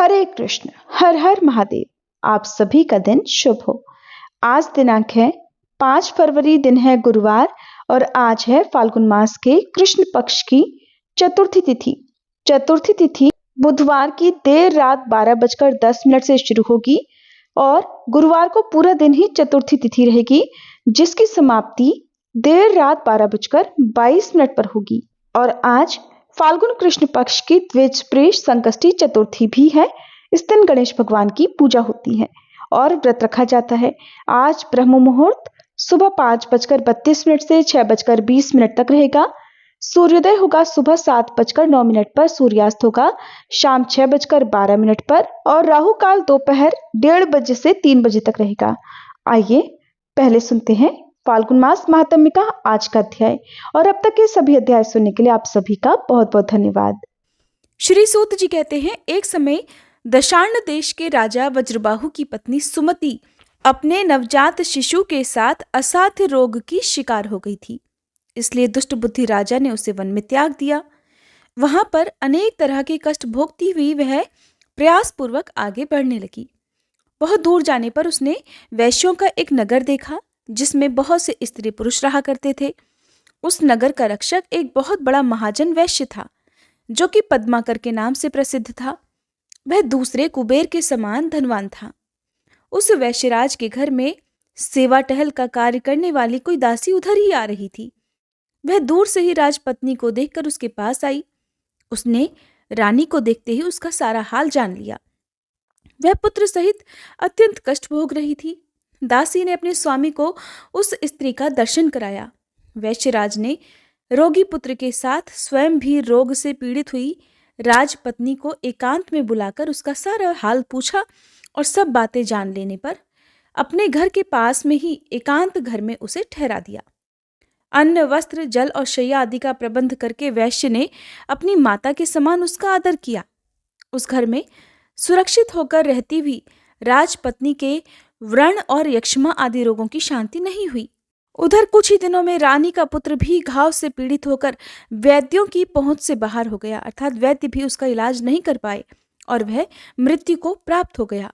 हरे कृष्ण, हर हर महादेव। आप सभी का दिन शुभ हो। आज दिनांक है 5 फरवरी, दिन है गुरुवार और आज है फाल्गुन मास के कृष्ण पक्ष की चतुर्थी तिथि। चतुर्थी तिथि बुधवार की देर रात 12:10 से शुरू होगी और गुरुवार को पूरा दिन ही चतुर्थी तिथि रहेगी, जिसकी समाप्ति देर रात 12:22 पर होगी। और आज फाल्गुन कृष्ण पक्ष की द्विज प्रेष संकष्टी चतुर्थी भी है। इस दिन गणेश भगवान की पूजा होती है और व्रत रखा जाता है। आज ब्रह्म मुहूर्त सुबह 5:32 से 6:20 तक रहेगा। सूर्योदय होगा सुबह 7:09 पर, सूर्यास्त होगा शाम 6:12 पर और राहु काल दोपहर 1:30 से 3 बजे तक रहेगा। आइए पहले सुनते हैं फाल्गुन मास महात्म्य का आज का अध्याय। और अब तक के सभी अध्याय सुनने के लिए आप सभी का बहुत बहुत धन्यवाद। श्री सूत जी कहते हैं, एक समय दशार्ण देश के राजा वज्रबाहु की पत्नी सुमति अपने नवजात शिशु के साथ असाध्य रोग की शिकार हो गई थी। इसलिए दुष्ट बुद्धि राजा ने उसे वन में त्याग दिया। वहां पर अनेक तरह के कष्ट भोगती हुई वह प्रयासपूर्वक आगे बढ़ने लगी। बहुत दूर जाने पर उसने वैश्यों का एक नगर देखा, जिसमें बहुत से स्त्री पुरुष रहा करते थे। उस नगर का रक्षक एक बहुत बड़ा महाजन वैश्य था, जो कि पद्माकर के नाम से प्रसिद्ध था। वह दूसरे कुबेर के समान धनवान था। उस वैश्यराज के घर में सेवा टहल का कार्य करने वाली कोई दासी उधर ही आ रही थी। वह दूर से ही राजपत्नी को देखकर उसके पास आई। उसने रानी को देखते ही उसका सारा हाल जान लिया। वह पुत्र सहित अत्यंत कष्ट भोग रही थी। दासी ने अपने स्वामी को उस स्त्री का दर्शन कराया। वैश्यराज ने रोगी पुत्र के साथ स्वयं भी रोग से पीड़ित हुई राजपत्नी को एकांत में बुलाकर उसका सारा हाल पूछा और सब बातें जान लेने पर अपने घर के पास में ही एकांत घर में उसे ठहरा दिया। अन्न, वस्त्र, जल और शैया आदि का प्रबंध करके वैश्य ने अपनी माता के समान उसका आदर किया। उस घर में सुरक्षित होकर रहती हुई राजपत्नी के व्रण और यक्ष्मा आदि रोगों की शांति नहीं हुई। उधर कुछ ही दिनों में रानी का पुत्र भी घाव से पीड़ित होकर वैद्यों की पहुंच से बाहर हो गया, अर्थात वैद्य भी उसका इलाज नहीं कर पाए और वह मृत्यु को प्राप्त हो गया।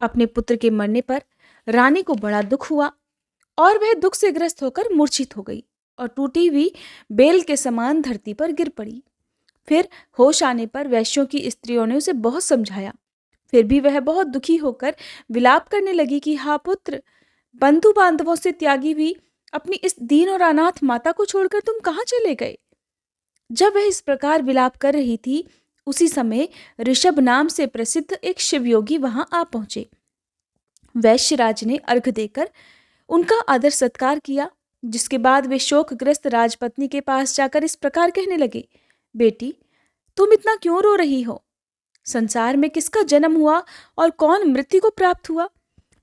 अपने पुत्र के मरने पर रानी को बड़ा दुख हुआ और वह दुख से ग्रस्त होकर मूर्छित हो गई और टूटी हुई बेल के समान धरती पर गिर पड़ी। फिर होश आने पर वैश्यों की स्त्रियों ने उसे बहुत समझाया, फिर भी वह बहुत दुखी होकर विलाप करने लगी कि हा पुत्र, बंधु बांधवों से त्यागी हुई अपनी इस दीन और अनाथ माता को छोड़कर तुम कहाँ चले गए। जब वह इस प्रकार विलाप कर रही थी, उसी समय ऋषभ नाम से प्रसिद्ध एक शिवयोगी वहां आ पहुंचे। वैश्यराज ने अर्घ देकर उनका आदर सत्कार किया, जिसके बाद वे शोकग्रस्त राजपत्नी के पास जाकर इस प्रकार कहने लगे, बेटी, तुम इतना क्यों रो रही हो? संसार में किसका जन्म हुआ और कौन मृत्यु को प्राप्त हुआ?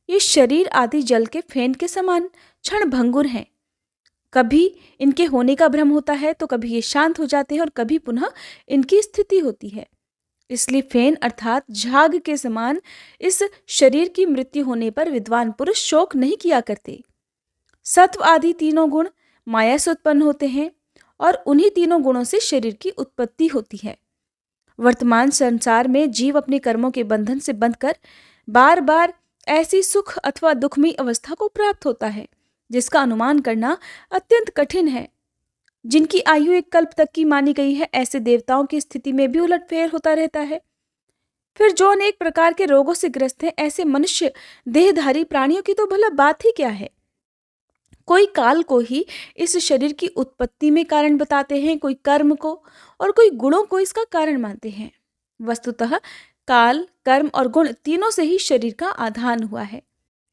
ये शरीर आदि जल के फेन के समान क्षण भंगुर हैं। कभी इनके होने का भ्रम होता है तो कभी ये शांत हो जाते हैं और कभी पुनः इनकी स्थिति होती है। इसलिए फेन अर्थात झाग के समान इस शरीर की मृत्यु होने पर विद्वान पुरुष शोक नहीं किया करते। सत्व आदि तीनों गुण माया से उत्पन्न होते हैं और उन्हीं तीनों गुणों से शरीर की उत्पत्ति होती है। वर्तमान संसार में जीव अपने कर्मों के बंधन से बंधकर बार बार ऐसी सुख अथवा दुखमयी अवस्था को प्राप्त होता है, जिसका अनुमान करना अत्यंत कठिन है। जिनकी आयु एक कल्प तक की मानी गई है, ऐसे देवताओं की स्थिति में भी उलटफेर होता रहता है। फिर जो अनेक प्रकार के रोगों से ग्रस्त हैं, ऐसे मनुष्य देहधारी प्राणियों की तो भला बात ही क्या है। कोई काल को ही इस शरीर की उत्पत्ति में कारण बताते हैं, कोई कर्म को और कोई गुणों को इसका कारण मानते हैं। वस्तुतः काल, कर्म और गुण तीनों से ही शरीर का आधान हुआ है।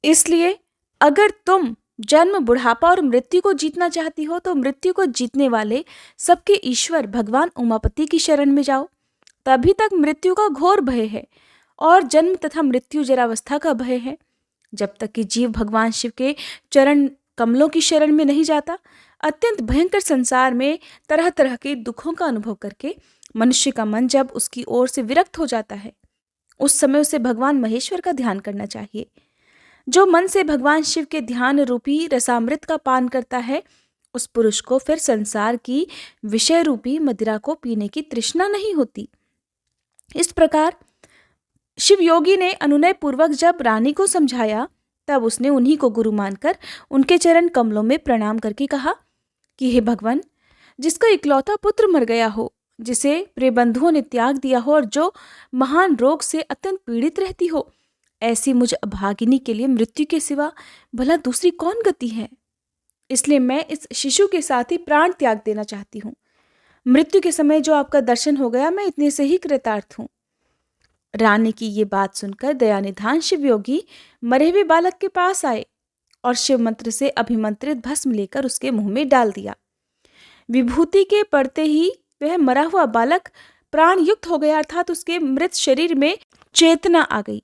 इसलिए अगर तुम जन्म, बुढ़ापा और मृत्यु को जीतना चाहती हो तो मृत्यु को जीतने वाले सबके ईश्वर भगवान उमापति की शरण में जाओ। तभी तक मृत्यु का घोर भय है और जन्म तथा मृत्यु जरावस्था का भय है। जब तक कि जीव भगवान शिव के चरण कमलों की शरण में नहीं जाता, अत्यंत भयंकर संसार में तरह तरह के दुखों का अनुभव करके मनुष्य का मन जब उसकी ओर से विरक्त हो जाता है, उस समय उसे भगवान महेश्वर का ध्यान करना चाहिए। जो मन से भगवान शिव के ध्यान रूपी रसामृत का पान करता है, उस पुरुष को फिर संसार की विषय रूपी मदिरा को पीने की तृष्णा नहीं होती। इस प्रकार शिव योगी ने अनुनय पूर्वक जब रानी को समझाया, तब उसने उन्हीं को गुरु मानकर उनके चरण कमलों में प्रणाम करके कहा कि हे भगवान, जिसका इकलौता पुत्र मर गया हो, जिसे प्रिय बंधुओं ने त्याग दिया हो और जो महान रोग से अत्यंत पीड़ित रहती हो, ऐसी मुझ अभागिनी के लिए मृत्यु के सिवा भला दूसरी कौन गति है। इसलिए मैं इस शिशु के साथ ही प्राण त्याग देना चाहती हूँ। मृत्यु के समय जो आपका दर्शन हो गया, मैं इतने से ही कृतार्थ हूँ। रानी की ये बात सुनकर दयानिधान शिव योगी मरे हुए बालक के पास आए और शिव मंत्र से अभिमंत्रित भस्म लेकर उसके मुंह में डाल दिया। विभूति के पड़ते ही वह मरा हुआ बालक प्राण युक्त हो गया, अर्थात उसके मृत शरीर में चेतना आ गई।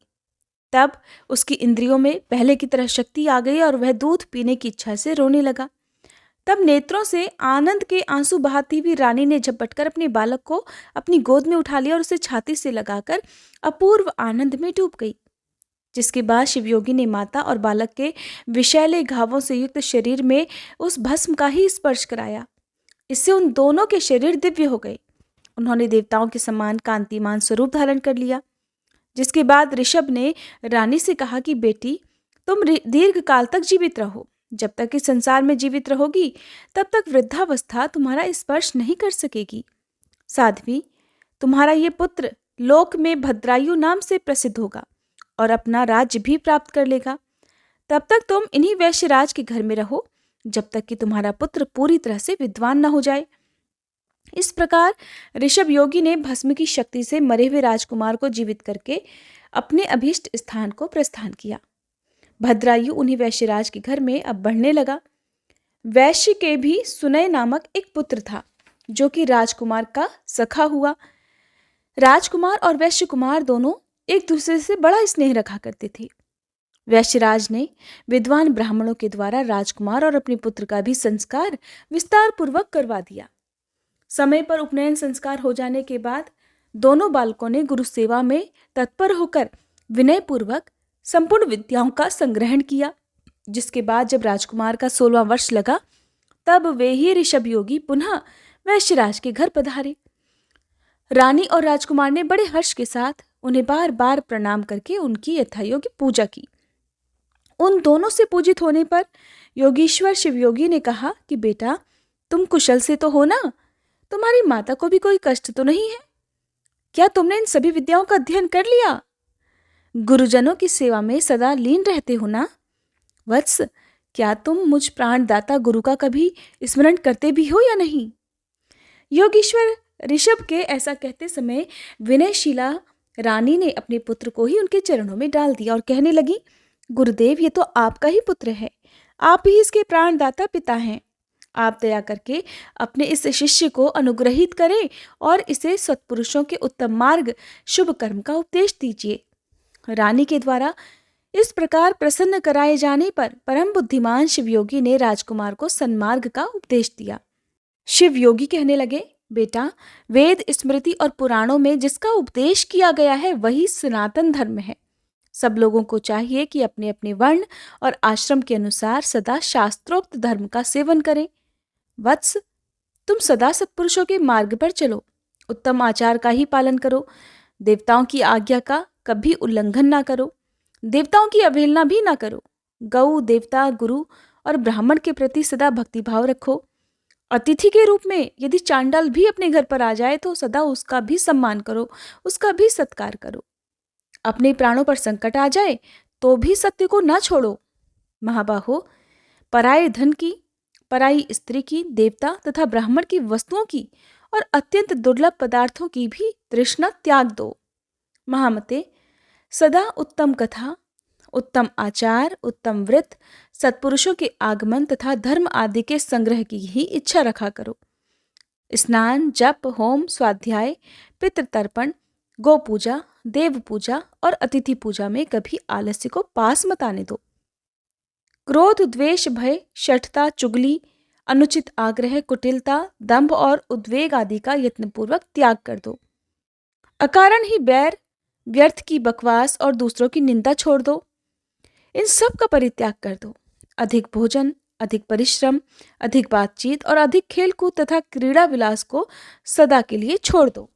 तब उसकी इंद्रियों में पहले की तरह शक्ति आ गई और वह दूध पीने की इच्छा से रोने लगा। तब नेत्रों से आनंद के आंसू बहाती हुई रानी ने झपटकर अपने बालक को अपनी गोद में उठा लिया और उसे छाती से लगाकर अपूर्व आनंद में डूब गई। जिसके बाद शिवयोगी ने माता और बालक के विषैले घावों से युक्त शरीर में उस भस्म का ही स्पर्श कराया। इससे उन दोनों के शरीर दिव्य हो गए। उन्होंने देवताओं के समान कांतिमान स्वरूप धारण कर लिया। जिसके बाद ऋषभ ने रानी से कहा कि बेटी, तुम दीर्घ काल तक जीवित रहो। जब तक इस संसार में जीवित रहोगी, तब तक वृद्धावस्था तुम्हारा स्पर्श नहीं कर सकेगी। साध्वी, तुम्हारा ये पुत्र लोक में भद्रायु नाम से प्रसिद्ध होगा और अपना राज्य भी प्राप्त कर लेगा। तब तक तुम इन्हीं वैश्यराज के घर में रहो, जब तक कि तुम्हारा पुत्र पूरी तरह से विद्वान न हो जाए। इस प्रकार ऋषभ योगी ने भस्म की शक्ति से मरे हुए राजकुमार को जीवित करके अपने अभीष्ट स्थान को प्रस्थान किया। भद्रायु उन्हीं वैश्यराज के घर में अब बढ़ने लगा। वैश्य के भी सुनय नामक एक पुत्र था, जो कि राजकुमार का सखा हुआ। राजकुमार और वैश्य कुमार दोनों एक दूसरे से बड़ा स्नेह रखा करते थे। वैश्यराज ने विद्वान ब्राह्मणों के द्वारा राजकुमार और अपने पुत्र का भी संस्कार विस्तार पूर्वक करवा दिया। समय पर उपनयन संस्कार हो जाने के बाद दोनों बालकों ने गुरु सेवा में तत्पर होकर विनय पूर्वक संपूर्ण विद्याओं का संग्रहण किया। जिसके बाद जब राजकुमार का 16वां वर्ष लगा, तब वे ही ऋषभ योगी पुनः वैश्यराज के घर पधारे। रानी और राजकुमार ने बड़े हर्ष के साथ उन्हें बार बार प्रणाम करके उनकी यथायोग्य पूजा की। उन दोनों से पूजित होने पर योगीश्वर शिवयोगी ने कहा कि बेटा, तुम कुशल से तो हो ना? तुम्हारी माता को भी कोई कष्ट तो नहीं है? क्या तुमने इन सभी विद्याओं का अध्ययन कर लिया? गुरुजनों की सेवा में सदा लीन रहते हो ना? वत्स, क्या तुम मुझ प्राणदाता गुरु का कभी स्मरण करते भी हो या नहीं? योगीश्वर ऋषभ के ऐसा कहते समय विनयशीला रानी ने अपने पुत्र को ही उनके चरणों में डाल दिया और कहने लगी, गुरुदेव, ये तो आपका ही पुत्र है, आप ही इसके प्राणदाता पिता हैं। आप दया करके अपने इस शिष्य को अनुग्रहित करें और इसे सत्पुरुषों के उत्तम मार्ग, शुभ कर्म का उपदेश दीजिए। रानी के द्वारा इस प्रकार प्रसन्न कराए जाने पर परम बुद्धिमान शिवयोगी ने राजकुमार को सन्मार्ग का उपदेश दिया। शिवयोगी कहने लगे, बेटा, वेद, स्मृति और पुराणों में जिसका उपदेश किया गया है वही सनातन धर्म है। सब लोगों को चाहिए कि अपने अपने वर्ण और आश्रम के अनुसार सदा शास्त्रोक्त धर्म का सेवन करें। वत्स, तुम सदा सत्पुरुषों के मार्ग पर चलो, उत्तम आचार का ही पालन करो, देवताओं की आज्ञा का कभी उल्लंघन ना करो, देवताओं की अवहेलना भी ना करो, गौ, देवता, गुरु और ब्राह्मण के प्रति सदा भक्तिभाव रखो। अतिथि के रूप में यदि चांडाल भी अपने घर पर आ जाए तो सदा उसका भी सम्मान करो, उसका भी सत्कार करो। अपने प्राणों पर संकट आ जाए तो भी सत्य को ना छोड़ो। महाबाहो, पराये धन की, पराई स्त्री की, देवता तथा ब्राह्मण की वस्तुओं की और अत्यंत दुर्लभ पदार्थों की भी तृष्णा त्याग दो। महामते, सदा उत्तम कथा, उत्तम आचार, उत्तम व्रत, सत्पुरुषों के आगमन तथा धर्म आदि के संग्रह की ही इच्छा रखा करो। स्नान, जप, होम, स्वाध्याय, पितृतर्पण, गो पूजा, देव पूजा और अतिथि पूजा में कभी आलस्य को पास मत आने दो। क्रोध, द्वेष, भय, शठता, चुगली, अनुचित आग्रह, कुटिलता, दंभ और उद्वेग आदि का यत्नपूर्वक त्याग कर दो। अकारण ही बैर, व्यर्थ की बकवास और दूसरों की निंदा छोड़ दो। इन सब का परित्याग कर दो। अधिक भोजन, अधिक परिश्रम, अधिक बातचीत और अधिक खेलकूद तथा क्रीड़ा विलास को सदा के लिए छोड़ दो।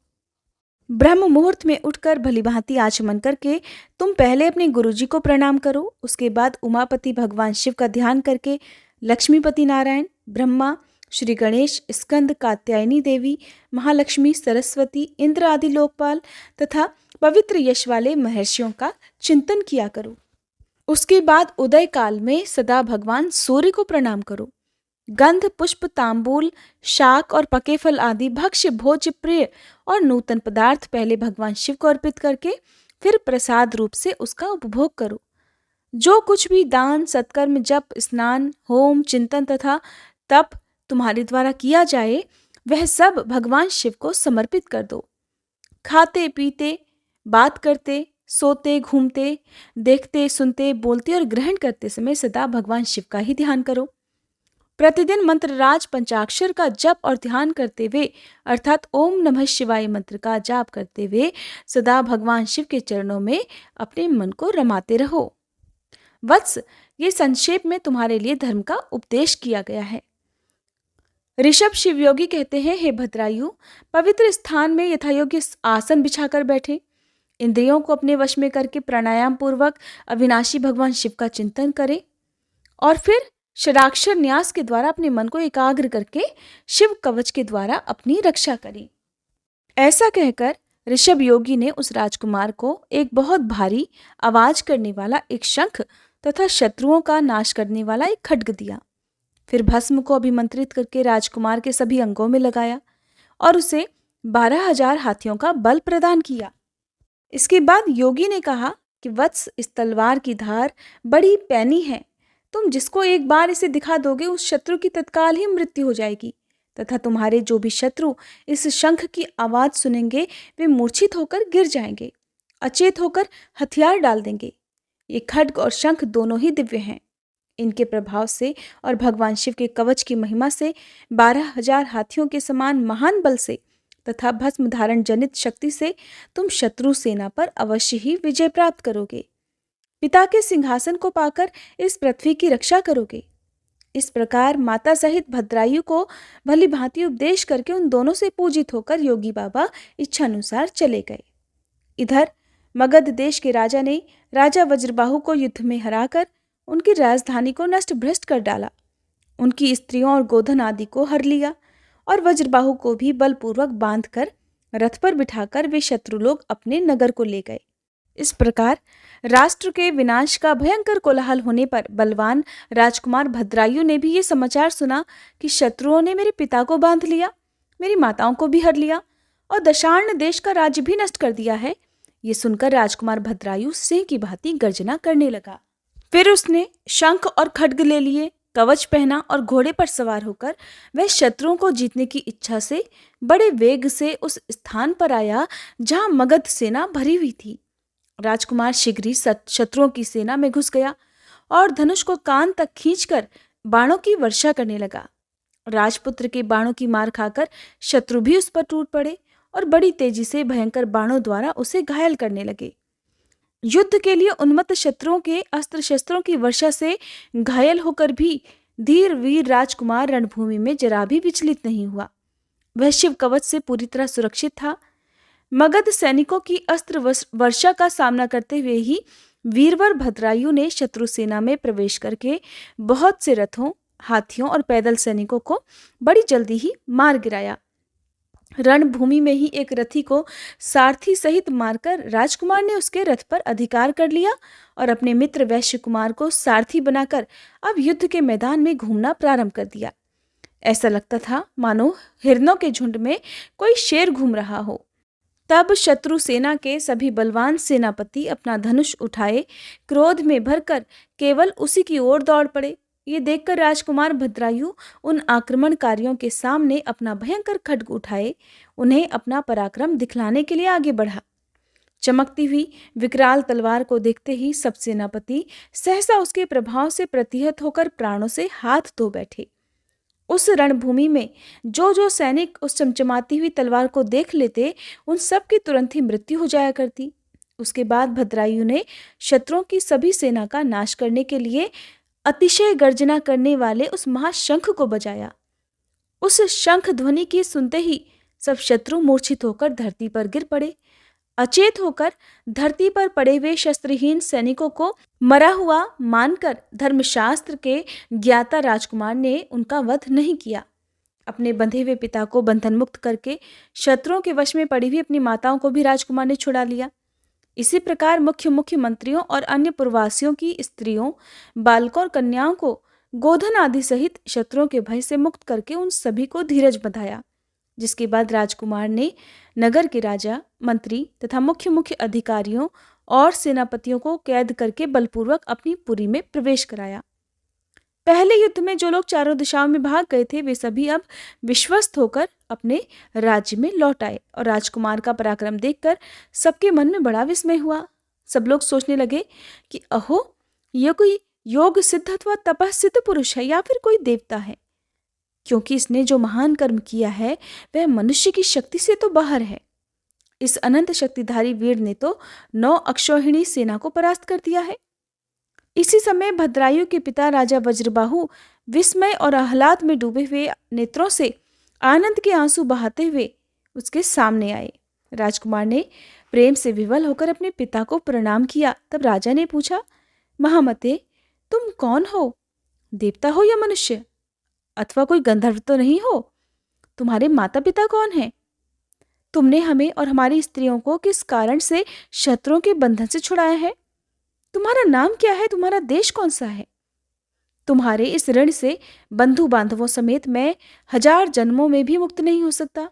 ब्रह्म मुहूर्त में उठकर भलीभांति आचमन करके तुम पहले अपने गुरुजी को प्रणाम करो। उसके बाद उमापति भगवान शिव का ध्यान करके लक्ष्मीपति नारायण, ब्रह्मा, श्री गणेश, स्कंद, कात्यायनी देवी, महालक्ष्मी, सरस्वती, इंद्र आदि लोकपाल तथा पवित्र यश वाले महर्षियों का चिंतन किया करो। उसके बाद उदय काल में सदा भगवान सूर्य को प्रणाम करो। गंध, पुष्प, तांबूल, शाक और पके फल आदि भक्ष्य भोज्य प्रिय और नूतन पदार्थ पहले भगवान शिव को अर्पित करके फिर प्रसाद रूप से उसका उपभोग करो। जो कुछ भी दान, सत्कर्म, जप, स्नान, होम, चिंतन तथा तप तुम्हारे द्वारा किया जाए वह सब भगवान शिव को समर्पित कर दो। खाते पीते, बात करते, सोते, घूमते, देखते, सुनते, बोलते और ग्रहण करते समय सदा भगवान शिव का ही ध्यान करो। प्रतिदिन मंत्रराज पंचाक्षर का जप और ध्यान करते हुए अर्थात ओम नमः शिवाय मंत्र का जाप करते हुए सदा भगवान शिव के चरणों में अपने मन को रमाते रहो। वत्स, ये संक्षेप में तुम्हारे लिए धर्म का उपदेश किया गया है। ऋषभ शिवयोगी कहते हैं, हे भद्रायु, पवित्र स्थान में यथायोग्य आसन बिछाकर बैठे, इंद्रियों को अपने वश में करके प्राणायाम पूर्वक अविनाशी भगवान शिव का चिंतन करें और फिर षडाक्षर न्यास के द्वारा अपने मन को एकाग्र करके शिव कवच के द्वारा अपनी रक्षा करें। ऐसा कहकर ऋषभ योगी ने उस राजकुमार को एक बहुत भारी आवाज करने वाला एक शंख तथा शत्रुओं का नाश करने वाला एक खड्ग दिया। फिर भस्म को अभिमंत्रित करके राजकुमार के सभी अंगों में लगाया और उसे 12,000 हाथियों का बल प्रदान किया। इसके बाद योगी ने कहा कि वत्स, इस तलवार की धार बड़ी पैनी है। तुम जिसको एक बार इसे दिखा दोगे उस शत्रु की तत्काल ही मृत्यु हो जाएगी तथा तुम्हारे जो भी शत्रु इस शंख की आवाज सुनेंगे वे मूर्छित होकर गिर जाएंगे, अचेत होकर हथियार डाल देंगे। ये खड्ग और शंख दोनों ही दिव्य हैं। इनके प्रभाव से और भगवान शिव के कवच की महिमा से 12,000 हाथियों के समान महान बल से तथा भस्म धारण जनित शक्ति से तुम शत्रु सेना पर अवश्य ही विजय प्राप्त करोगे। पिता के सिंहासन को पाकर इस पृथ्वी की रक्षा करोगे। इस प्रकार माता सहित भद्रायु को भली भांति उपदेश करके उन दोनों से पूजित होकर योगी बाबा इच्छानुसार चले गए। इधर मगध देश के राजा ने राजा वज्रबाहु को युद्ध में हराकर उनकी राजधानी को नष्ट भ्रष्ट कर डाला। उनकी स्त्रियों और गोधन आदि को हर लिया और वज्रबाहु को भी बलपूर्वक बांधकर रथ पर बिठाकर वे शत्रु लोग अपने नगर को ले गए। इस प्रकार राष्ट्र के विनाश का भयंकर कोलाहल होने पर बलवान राजकुमार भद्रायु ने भी ये समाचार सुना कि शत्रुओं ने मेरे पिता को बांध लिया, मेरी माताओं को भी हर लिया और दशार्ण देश का राज्य भी नष्ट कर दिया है। ये सुनकर राजकुमार भद्रायु सिंह की भांति गर्जना करने लगा। फिर उसने शंख और खड्ग ले लिए, कवच पहना और घोड़े पर सवार होकर वह शत्रुओं को जीतने की इच्छा से बड़े वेग से उस स्थान पर आया जहां मगध सेना भरी हुई थी। राजकुमार शीघ्र ही शत्रुओं की सेना में घुस गया और धनुष को कान तक खींचकर बाणों की वर्षा करने लगा। राजपुत्र के बाणों की मार खाकर शत्रु भी उस पर टूट पड़े और बड़ी तेजी से भयंकर बाणों द्वारा उसे घायल करने लगे। युद्ध के लिए उन्मत्त शत्रुओं के अस्त्र शस्त्रों की वर्षा से घायल होकर भी धीर वीर राजकुमार रणभूमि में जरा भी विचलित नहीं हुआ। वह शिव कवच से पूरी तरह सुरक्षित था। मगध सैनिकों की अस्त्र वर्षा का सामना करते हुए ही वीरवर भद्रायु ने शत्रु सेना में प्रवेश करके बहुत से रथों, हाथियों और पैदल सैनिकों को बड़ी जल्दी ही मार गिराया। रणभूमि में ही एक रथी को सारथी सहित मारकर राजकुमार ने उसके रथ पर अधिकार कर लिया और अपने मित्र वैश्य कुमार को सारथी बनाकर अब युद्ध के मैदान में घूमना प्रारंभ कर दिया। ऐसा लगता था मानो हिरणों के झुंड में कोई शेर घूम रहा हो। तब शत्रु सेना के सभी बलवान सेनापति अपना धनुष उठाए क्रोध में भरकर केवल उसी की ओर दौड़ पड़े। ये देखकर राजकुमार भद्रायु उन आक्रमणकारियों के सामने अपना भयंकर खड्ग उठाए उन्हें अपना पराक्रम दिखलाने के लिए आगे बढ़ा। चमकती हुई विकराल तलवार को देखते ही सब सेनापति सहसा उसके प्रभाव से प्रतिहत होकर प्राणों से हाथ धो बैठे। उस रणभूमि में जो जो सैनिक उस चमचमाती हुई तलवार को देख लेते उन सब की तुरंत ही मृत्यु हो जाया करती। उसके बाद भद्रायु ने शत्रुओं की सभी सेना का नाश करने के लिए अतिशय गर्जना करने वाले उस महाशंख को बजाया। उस शंख ध्वनि की सुनते ही सब शत्रु मूर्छित होकर धरती पर गिर पड़े। अचेत होकर धरती पर पड़े हुए शस्त्रहीन सैनिकों को मरा हुआ मानकर धर्मशास्त्र के ज्ञाता राजकुमार ने उनका वध नहीं किया। अपने बंधे हुए पिता को बंधन मुक्त करके शत्रुओं के वश में पड़ी हुई अपनी माताओं को भी राजकुमार ने छुड़ा लिया। इसी प्रकार मुख्य मंत्रियों और अन्य पुरवासियों की स्त्रियों, बालकों और कन्याओं को गोधन आदि सहित शत्रुओं के भय से मुक्त करके उन सभी को धीरज बंधाया। जिसके बाद राजकुमार ने नगर के राजा, मंत्री तथा मुख्य अधिकारियों और सेनापतियों को कैद करके बलपूर्वक अपनी पुरी में प्रवेश कराया। पहले युद्ध में जो लोग चारों दिशाओं में भाग गए थे, वे सभी अब विश्वस्त होकर अपने राज्य में लौट आए और राजकुमार का पराक्रम देखकर सबके मन में बड़ा विस्मय हुआ। सब लोग सोचने लगे कि अहो, यह कोई योग सिद्ध अथवा तपस्सिद्ध पुरुष है या फिर कोई देवता है, क्योंकि इसने जो महान कर्म किया है वह मनुष्य की शक्ति से तो बाहर है। इस अनंत शक्तिधारी वीर ने तो 9 अक्षौहिणी सेना को परास्त कर दिया है। इसी समय भद्रायु के पिता राजा वज्रबाहु विस्मय और आह्लाद में डूबे हुए नेत्रों से आनंद के आंसू बहाते हुए उसके सामने आए। राजकुमार ने प्रेम से विवल होकर अपने पिता को प्रणाम किया। तब राजा ने पूछा, महामते, तुम कौन हो? देवता हो या मनुष्य? अथवा कोई गंधर्व तो नहीं हो? तुम्हारे माता पिता कौन हैं? तुमने हमें और हमारी स्त्रियों को किस कारण से शत्रुओं के बंधन से छुड़ाया है? तुम्हारा नाम क्या है? तुम्हारा देश कौन सा है? तुम्हारे इस ऋण से बंधु बांधवों समेत मैं 1000 जन्मों में भी मुक्त नहीं हो सकता।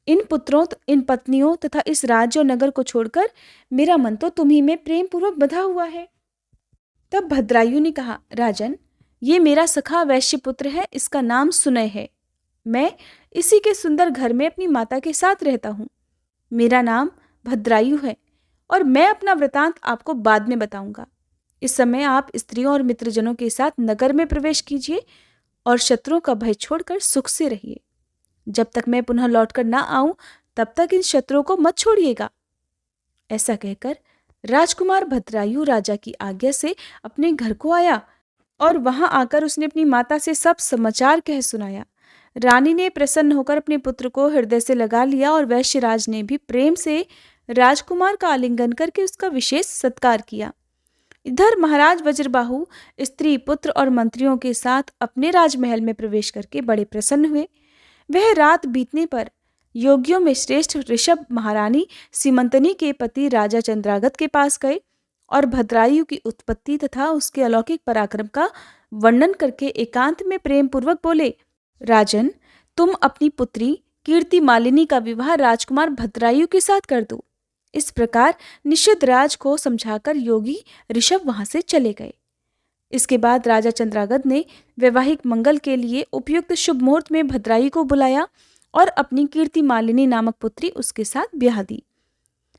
इन पुत्रों, इन पत्नियों तथा इस राज्य और नगर को छोड़कर मेरा मन तो तुम्ही में प्रेम पूर्वक बंधा हुआ है। तब भद्रायु ने कहा, राजन, ये मेरा सखा वैश्य पुत्र है, इसका नाम सुनय है। मैं इसी के सुंदर घर में अपनी माता के साथ रहता हूँ। मेरा नाम भद्रायु है और मैं अपना वृतांत आपको बाद में बताऊंगा। इस समय आप स्त्रियों और मित्रजनों के साथ नगर में प्रवेश कीजिए और शत्रुओं का भय छोड़कर सुख से रहिए। जब तक मैं पुनः लौटकर ना आऊं, तब तक इन शत्रुओं को मत छोड़िएगा। ऐसा कहकर राजकुमार भद्रायु राजा की आज्ञा से अपने घर को आया और वहां आकर उसने अपनी माता से सब समाचार कह सुनाया। रानी ने प्रसन्न होकर अपने पुत्र को हृदय से लगा लिया और वैश्यराज ने भी प्रेम से राजकुमार का आलिंगन करके उसका विशेष सत्कार किया। इधर महाराज वज्रबाहु स्त्री, पुत्र और मंत्रियों के साथ अपने राजमहल में प्रवेश करके बड़े प्रसन्न हुए। वह रात बीतने पर योगियों में श्रेष्ठ ऋषभ महारानी सीमंतनी के पति राजा चंद्रागत के पास गए और भद्रायु की उत्पत्ति तथा उसके अलौकिक पराक्रम का वर्णन करके एकांत में प्रेम पूर्वक बोले, राजन, तुम अपनी पुत्री कीर्ति मालिनी का विवाह राजकुमार भद्रायु के साथ कर दो। इस प्रकार निषद राज को समझाकर योगी ऋषभ वहां से चले गए। इसके बाद राजा चंद्रागत ने वैवाहिक मंगल के लिए उपयुक्त शुभ मुहूर्त में भद्रायु को बुलाया और अपनी कीर्ति मालिनी नामक पुत्री उसके साथ ब्याह दी।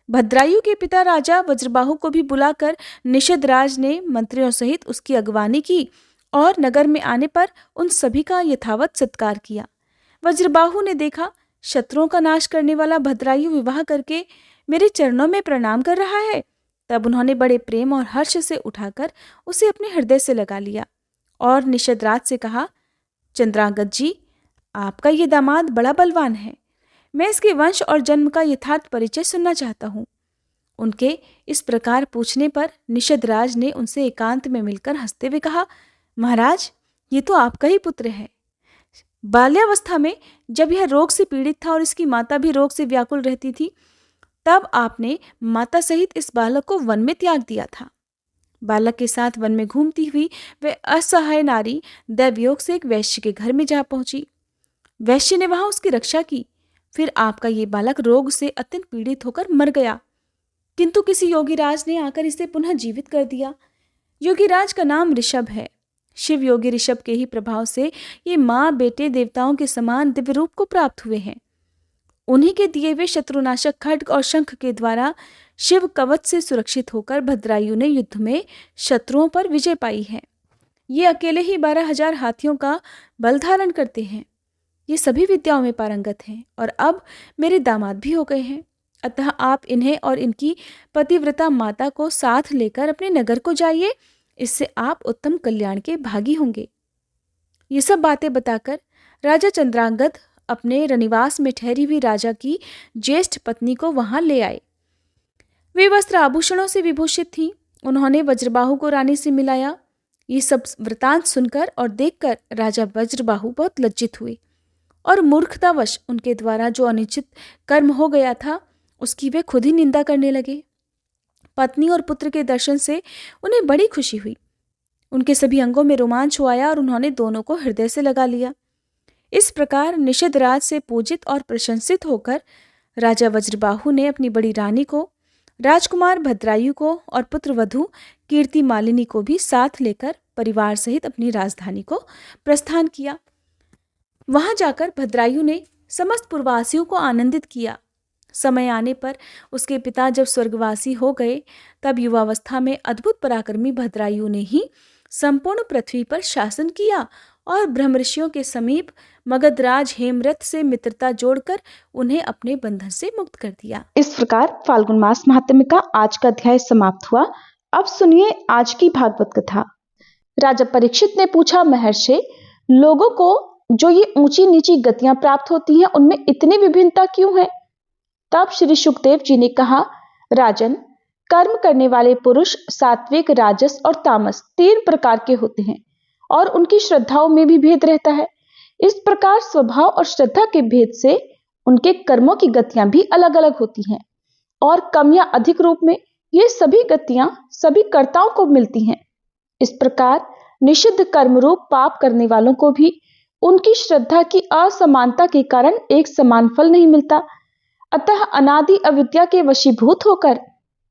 भद्रायु के पिता राजा वज्रबाहु को भी बुलाकर निषद राज ने मंत्रियों सहित उसकी अगवानी की और नगर में आने पर उन सभी का यथावत सत्कार किया। वज्रबाहु ने देखा, शत्रुओं का नाश करने वाला भद्रायु विवाह करके मेरे चरणों में प्रणाम कर रहा है। तब उन्होंने बड़े प्रेम और हर्ष से उठाकर उसे अपने हृदय से लगा लिया और निषद राज से कहा, चंद्रागत जी, आपका ये दामाद बड़ा बलवान है। मैं इसके वंश और जन्म का यथार्थ परिचय सुनना चाहता हूँ। उनके इस प्रकार पूछने पर निषद राज ने उनसे एकांत में मिलकर हंसते हुए कहा, महाराज, ये तो आपका ही पुत्र है। बाल्यावस्था में जब यह रोग से पीड़ित था और इसकी माता भी रोग से व्याकुल रहती थी, तब आपने माता सहित इस बालक को वन में त्याग दिया था। बालक के साथ वन में घूमती हुई वह असहाय नारी दैवयोग से एक वैश्य के घर में जा पहुंची। वैश्य ने वहां उसकी रक्षा की। फिर आपका ये बालक रोग से अत्यंत पीड़ित होकर मर गया, किंतु किसी योगीराज ने आकर इसे पुनः जीवित कर दिया। योगीराज का नाम ऋषभ है। शिव योगी ऋषभ के ही प्रभाव से ये माँ बेटे देवताओं के समान दिव्य रूप को प्राप्त हुए हैं। उन्हीं के दिए हुए शत्रुनाशक खड्ग और शंख के द्वारा शिव कवच से सुरक्षित होकर भद्रायु ने युद्ध में शत्रुओं पर विजय पाई है। ये अकेले ही 12,000 हाथियों का बल धारण करते हैं। ये सभी विद्याओं में पारंगत हैं और अब मेरे दामाद भी हो गए हैं। अतः आप इन्हें और इनकी पतिव्रता माता को साथ लेकर अपने नगर को जाइए। इससे आप उत्तम कल्याण के भागी होंगे। ये सब बातें बताकर राजा चंद्रांगद अपने रनिवास में ठहरी हुई राजा की ज्येष्ठ पत्नी को वहां ले आए। वे वस्त्र आभूषणों से विभूषित थीं। उन्होंने वज्रबाहु को रानी से मिलाया। ये सब वृतांत सुनकर और देखकर राजा वज्रबाहु बहुत लज्जित हुए और मूर्खतावश उनके द्वारा जो अनुचित कर्म हो गया था उसकी वे खुद ही निंदा करने लगे। पत्नी और पुत्र के दर्शन से उन्हें बड़ी खुशी हुई। उनके सभी अंगों में रोमांच आया और उन्होंने दोनों को हृदय से लगा लिया। इस प्रकार निषद राज से पूजित और प्रशंसित होकर राजा वज्रबाहु ने अपनी बड़ी रानी को, राजकुमार भद्रायु को और पुत्र वधू कीर्ति मालिनी को भी साथ लेकर परिवार सहित अपनी राजधानी को प्रस्थान किया। वहां जाकर भद्रायु ने समस्त पुरवासियों को आनंदित किया। समय आने पर उसके पिता जब स्वर्गवासी हो गए तब युवावस्था में अद्भुत पराक्रमी भद्रायु ने ही संपूर्ण पृथ्वी पर शासन किया और ब्रह्मर्षियों के समीप मगधराज हेमरथ से मित्रता जोड़कर उन्हें अपने बंधन से मुक्त कर दिया। इस प्रकार फाल्गुन मास महात्म्य का आज का अध्याय समाप्त हुआ। अब सुनिए आज की भागवत कथा। राजा परीक्षित ने पूछा, महर्षि, लोगों को जो ये ऊंची नीची गतियां प्राप्त होती हैं उनमें इतनी विभिन्नता क्यों है? तब श्री सुखदेव जी ने कहा, राजन, कर्म करने वाले पुरुष सात्विक, राजस और तामस 3 प्रकार के होते हैं और उनकी श्रद्धाओं में भी भेद रहता है। इस प्रकार स्वभाव और श्रद्धा के भेद से उनके कर्मों की गतियां भी अलग अलग होती हैं और कम या अधिक रूप में ये सभी गतियां सभी कर्ताओं को मिलती हैं। इस प्रकार निषिद्ध कर्म रूप पाप करने वालों को भी उनकी श्रद्धा की असमानता के कारण एक समान फल नहीं मिलता। अतः अनादि अविद्या के वशीभूत होकर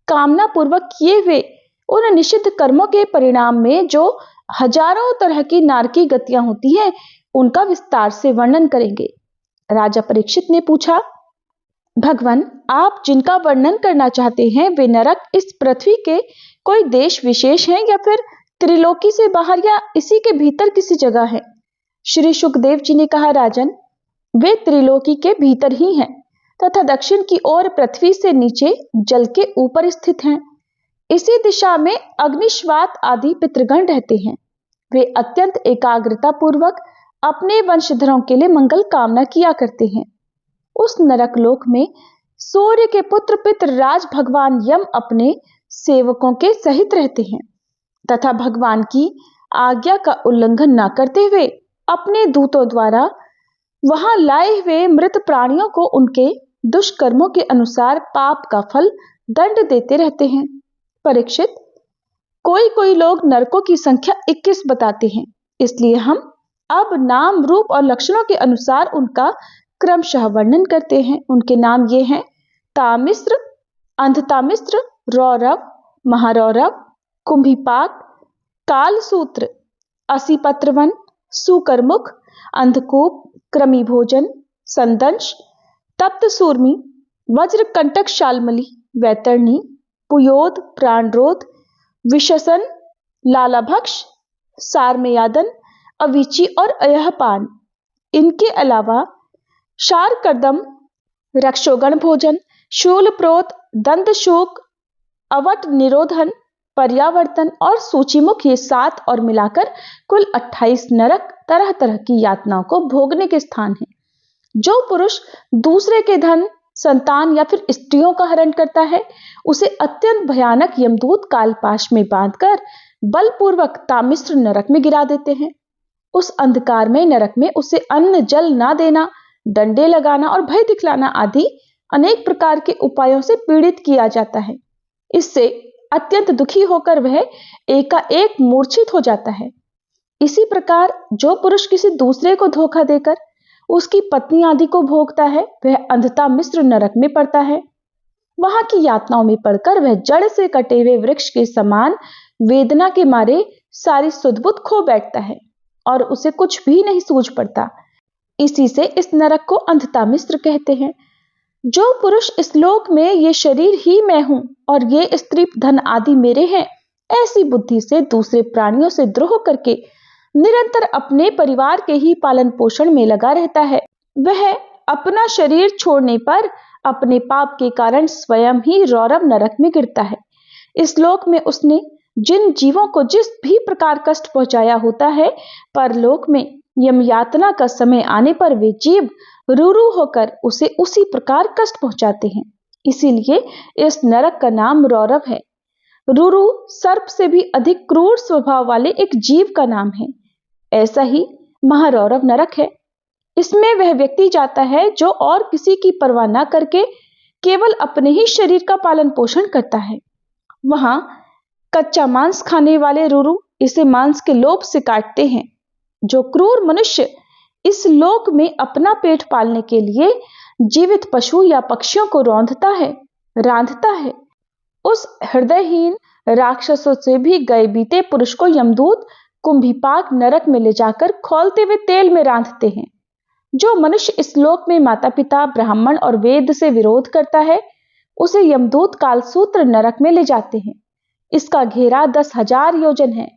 कामना पूर्वक किए हुए उन निषिद्ध कर्मों के परिणाम में जो हजारों तरह की नारकी गतियां होती हैं उनका विस्तार से वर्णन करेंगे। राजा परीक्षित ने पूछा, भगवान, आप जिनका वर्णन करना चाहते हैं वे नरक इस पृथ्वी के कोई देश विशेष हैं या फिर त्रिलोकी से बाहर या इसी के भीतर किसी जगह है? श्री सुखदेव जी ने कहा, राजन, वे त्रिलोकी के भीतर ही हैं तथा दक्षिण की ओर पृथ्वी से नीचे जल के ऊपर स्थित हैं। इसी दिशा में अग्निश्वात आदि पितृगण रहते हैं। वे अत्यंत एकाग्रता पूर्वक अपने वंशधरों के लिए मंगल कामना किया करते हैं। उस नरक लोक में सूर्य के पुत्र पितृराज भगवान यम अपने सेवकों के सहित रहते हैं तथा भगवान की आज्ञा का उल्लंघन न करते हुए अपने दूतों द्वारा वहां लाए हुए मृत प्राणियों को उनके दुष्कर्मों के अनुसार पाप का फल दंड देते रहते हैं। परीक्षित, कोई कोई लोग नरकों की संख्या 21 बताते हैं, इसलिए हम अब नाम, रूप और लक्षणों के अनुसार उनका क्रमशः वर्णन करते हैं। उनके नाम ये हैं: तामिस्र, अंधतामिस्र, रौरव, महारौरव, कुंभीपाक, कालसूत्र, असीपत्रवन, सुकरमुख, अंधकूप, क्रमीभोजन, संदंश, तप्त सूर्मी, वज्रकंटक शालमली, वैतरणी, पुयोद, प्राणरोध, विशसन, लालाभक्ष, सारमेयादन, अविची और अयहपान। इनके अलावा शारकर्दम, रक्षोगण भोजन, शूलप्रोत, दंतशोक, अवट निरोधन, पर्यावर्तन और सूचीमुख, ये 7 और मिलाकर कुल 28 नरक तरह तरह की यातनाओं को भोगने के स्थान हैं। जो पुरुष दूसरे के धन, संतान या फिर स्त्रियों का हरण करता है उसे अत्यंत भयानक यमदूत कालपाश में बांधकर बलपूर्वक तामिस्र नरक में गिरा देते हैं। उस अंधकारमय नरक में उसे अन्न जल ना देना, डंडे लगाना और भय दिखलाना आदि अनेक प्रकार के उपायों से पीड़ित किया जाता है। इससे अत्यंत दुखी होकर वह एकाएक मूर्छित हो जाता है। इसी प्रकार जो पुरुष किसी दूसरे को धोखा देकर उसकी पत्नी आदि को भोगता है वह अंधता मिश्र नरक में पड़ता है। वहां की यातनाओं में पड़कर वह जड़ से कटे हुए वृक्ष के समान वेदना के मारे सारी सुध-बुध खो बैठता है और उसे कुछ भी नहीं सूझ पड़ता। इसी से इस नरक को अंधता मिश्र कहते हैं। जो पुरुष इस लोक में ये शरीर ही मैं हूं और ये स्त्री धन आदि मेरे हैं, ऐसी बुद्धि से दूसरे प्राणियों से द्रोह करके निरंतर अपने परिवार के ही पालन पोषण में लगा रहता है, वह अपना शरीर छोड़ने पर अपने पाप के कारण स्वयं ही रौरव नरक में गिरता है। इस लोक में उसने जिन जीवों को जिस भी प्रकार कष्ट पहुंचाया होता है, परलोक में यम यातना का समय आने पर वे जीव रूरू होकर उसे उसी प्रकार कष्ट पहुंचाते हैं। इसीलिए इस नरक का नाम रौरव है। रूरू सर्प से भी अधिक क्रूर स्वभाव वाले एक जीव का नाम है। ऐसा ही महारौरव नरक है। इसमें वह व्यक्ति जाता है जो और किसी की परवाह न करके केवल अपने ही शरीर का पालन पोषण करता है। वहां कच्चा मांस खाने वाले रूरू इसे मांस के लोभ से काटते हैं। जो क्रूर मनुष्य इस लोक में अपना पेट पालने के लिए जीवित पशु या पक्षियों को रांधता है, उस हृदयहीन राक्षसों से भी गए बीते पुरुष को यमदूत कुंभीपाक नरक में ले जाकर खौलते हुए तेल में रांधते हैं। जो मनुष्य इस लोक में माता पिता, ब्राह्मण और वेद से विरोध करता है, उसे यमदूत कालसूत्र नरक में ले जाते हैं। इसका घेरा 10,000 योजन है।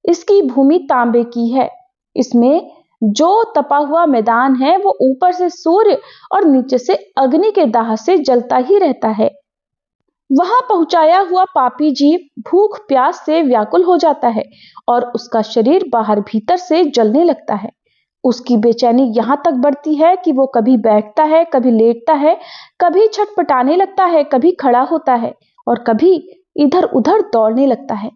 इसकी भूमि तांबे की है। इसमें जो तपा हुआ मैदान है वो ऊपर से सूर्य और नीचे से अग्नि के दाह से जलता ही रहता है। वहां पहुंचाया हुआ पापी जीव भूख प्यास से व्याकुल हो जाता है और उसका शरीर बाहर भीतर से जलने लगता है। उसकी बेचैनी यहां तक बढ़ती है कि वो कभी बैठता है, कभी लेटता है, कभी छटपटाने लगता है, कभी खड़ा होता है और कभी इधर उधर दौड़ने लगता है।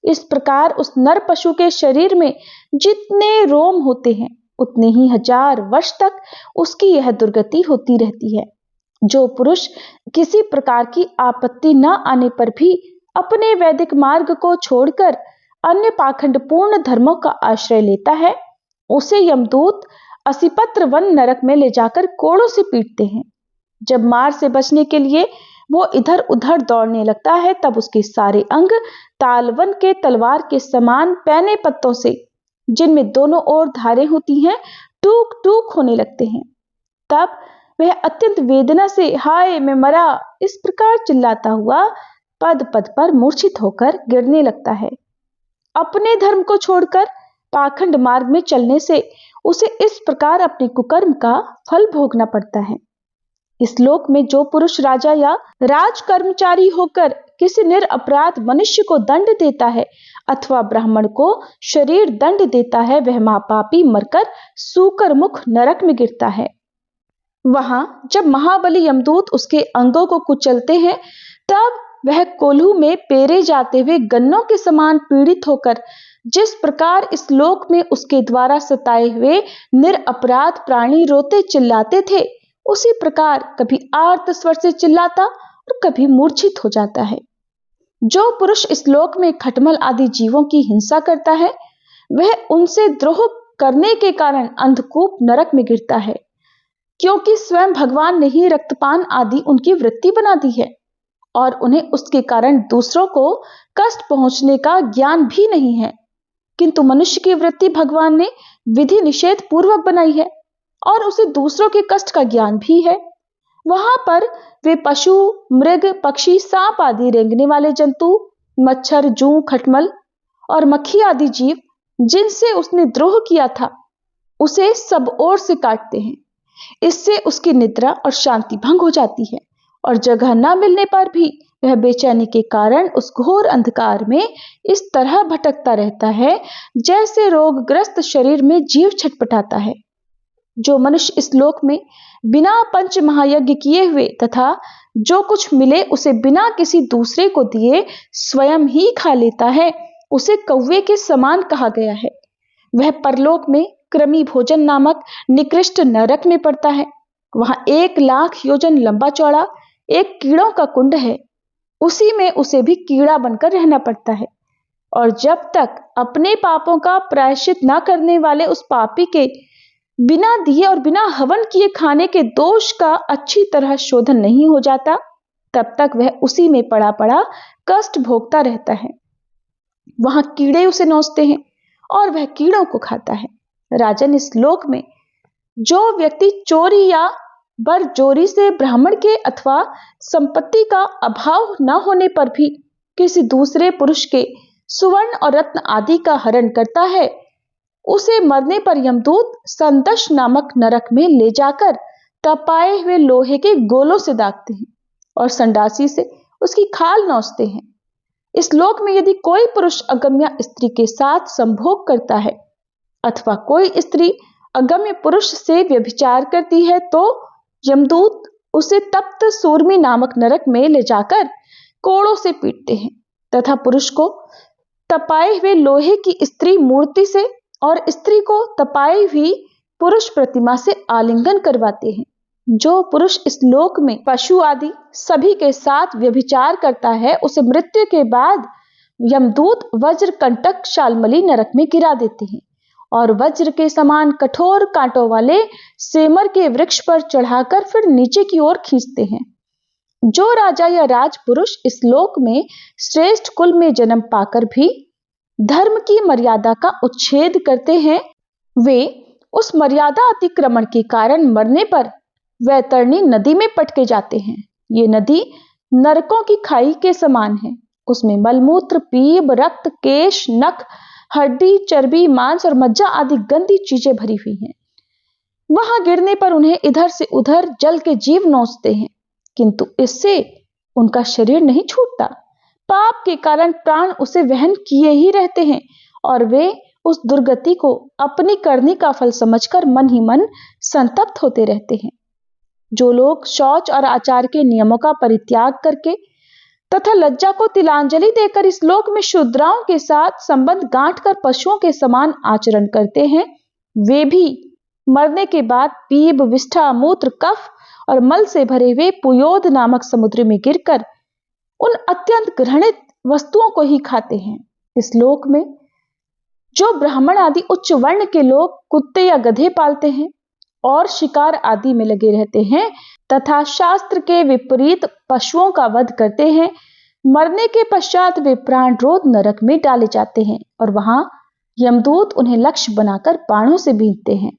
इस प्रकार उस नर पशु के शरीर में जितने रोम होते हैं उतने ही 1000 वर्ष तक उसकी यह दुर्गति होती रहती है। जो पुरुष किसी प्रकार की आपत्ति न आने पर भी अपने वैदिक मार्ग को छोड़कर अन्य पाखंडपूर्ण धर्मों का आश्रय लेता है, उसे यमदूत असिपत्र वन नरक में ले जाकर कोड़ों से पीटते हैं। जब मार से बचने के लिए वो इधर उधर दौड़ने लगता है, तब उसके सारे अंग तालवन के तलवार के समान पैने पत्तों से, जिनमें दोनों ओर धारें होती हैं, टूक टूक होने लगते हैं। तब वह अत्यंत वेदना से हाय मैं मरा इस प्रकार चिल्लाता हुआ पद पद पर मूर्छित होकर गिरने लगता है। अपने धर्म को छोड़कर पाखंड मार्ग में चलने से उसे इस प्रकार अपने कुकर्म का फल भोगना पड़ता है। इस लोक में जो पुरुष राजा या राज कर्मचारी होकर किसी निरपराध मनुष्य को दंड देता है अथवा ब्राह्मण को शरीर दंड देता है, वह महापापी मरकर सूकर मुख नरक में गिरता है। वहां जब महाबली यमदूत उसके अंगों को कुचलते हैं, तब वह कोल्हू में पेरे जाते हुए गन्नों के समान पीड़ित होकर जिस प्रकार इस लोक में उसके द्वारा सताए हुए निरपराध प्राणी रोते चिल्लाते थे, उसी प्रकार कभी आर्त स्वर से चिल्लाता और कभी मूर्छित हो जाता है। जो पुरुष इस लोक में खटमल आदि जीवों की हिंसा करता है, वह उनसे द्रोह करने के कारण अंधकूप नरक में गिरता है, क्योंकि स्वयं भगवान ने ही रक्तपान आदि उनकी वृत्ति बना दी है और उन्हें उसके कारण दूसरों को कष्ट पहुंचने का ज्ञान भी नहीं है। किंतु मनुष्य की वृत्ति भगवान ने विधि निषेध पूर्वक बनाई है और उसे दूसरों के कष्ट का ज्ञान भी है। वहां पर वे पशु, मृग, पक्षी, सांप आदि रेंगने वाले जंतु, मच्छर, जूं, खटमल और मक्खी आदि जीव जिनसे उसने द्रोह किया था, उसे सब ओर से काटते हैं। इससे उसकी निद्रा और शांति भंग हो जाती है और जगह न मिलने पर भी वह बेचैनी के कारण उस घोर अंधकार में इस तरह भटकता रहता है जैसे रोगग्रस्त शरीर में जीव छटपटाता है। जो मनुष्य इस लोक में बिना पंच महायज्ञ किए हुए तथा जो कुछ मिले उसे बिना किसी दूसरे को दिए स्वयं ही खा लेता है, उसे कौवे के समान कहा गया है। वह परलोक में कृमि भोजन नामक निकृष्ट नरक में पड़ता है। वहां 1,00,000 योजन लंबा चौड़ा एक कीड़ों का कुंड है, उसी में उसे भी कीड़ा बनकर रहना पड़ता है। और जब तक अपने पापों का प्रायश्चित न करने वाले उस पापी के बिना दिए और बिना हवन किए खाने के दोष का अच्छी तरह शोधन नहीं हो जाता, तब तक वह उसी में पड़ा पड़ा कष्ट भोगता रहता है। वहां कीड़े उसे नोचते हैं और वह कीड़ों को खाता है। राजन, इस लोक में जो व्यक्ति चोरी या बरजोरी से ब्राह्मण के अथवा संपत्ति का अभाव न होने पर भी किसी दूसरे पुरुष के सुवर्ण और रत्न आदि का हरण करता है, उसे मरने पर यमदूत संदश नामक नरक में ले जाकर तपाए हुए लोहे के गोलों से दागते हैं और संडासी से उसकी खाल नोचते हैं। इस लोक में यदि कोई पुरुष अगम्या स्त्री के साथ संभोग करता है अथवा कोई स्त्री अगम्य पुरुष से व्यभिचार करती है तो यमदूत उसे तप्त सूर्मी नामक नरक में ले जाकर कोड़ों से पीटते हैं तथा पुरुष को तपाए हुए लोहे की स्त्री मूर्ति से और स्त्री को तपाई हुई पुरुष प्रतिमा से आलिंगन करवाते हैं। जो पुरुष इस लोक में पशु आदि सभी के साथ व्यभिचार करता है उसे मृत्यु के बाद यमदूत वज्र कंटक शालमली नरक में गिरा देते हैं और वज्र के समान कठोर कांटों वाले सेमर के वृक्ष पर चढ़ाकर फिर नीचे की ओर खींचते हैं। जो राजा या राजपुरुष इस लोक में श्रेष्ठ कुल में जन्म पाकर भी धर्म की मर्यादा का उच्छेद करते हैं वे उस मर्यादा अतिक्रमण के कारण मरने पर वैतरणी नदी में पटके जाते हैं। ये नदी नरकों की खाई के समान है। उसमें मलमूत्र, पीप, रक्त, केश, नख, हड्डी, चर्बी, मांस और मज्जा आदि गंदी चीजें भरी हुई हैं। वहां गिरने पर उन्हें इधर से उधर जल के जीव नोचते हैं, किंतु इससे उनका शरीर नहीं छूटता। पाप के कारण प्राण उसे वहन किए ही रहते हैं और वे उस दुर्गति को अपनी करनी का फल समझकर मन ही मन संतप्त होते रहते हैं। जो लोग शौच और आचार के नियमों का परित्याग करके तथा लज्जा को तिलांजलि देकर इस लोक में शूद्राओं के साथ संबंध गांठकर पशुओं के समान आचरण करते हैं, वे भी मरने के बाद पीप, विष्ठा, मूत्र, कफ और मल से भरे हुए पुयोद नामक समुद्र में गिरकर उन अत्यंत घृणित वस्तुओं को ही खाते हैं। इस लोक में जो ब्राह्मण आदि उच्च वर्ण के लोग कुत्ते या गधे पालते हैं और शिकार आदि में लगे रहते हैं तथा शास्त्र के विपरीत पशुओं का वध करते हैं, मरने के पश्चात वे प्राण रोध नरक में डाले जाते हैं और वहां यमदूत उन्हें लक्ष्य बनाकर बाणों से बींधते हैं।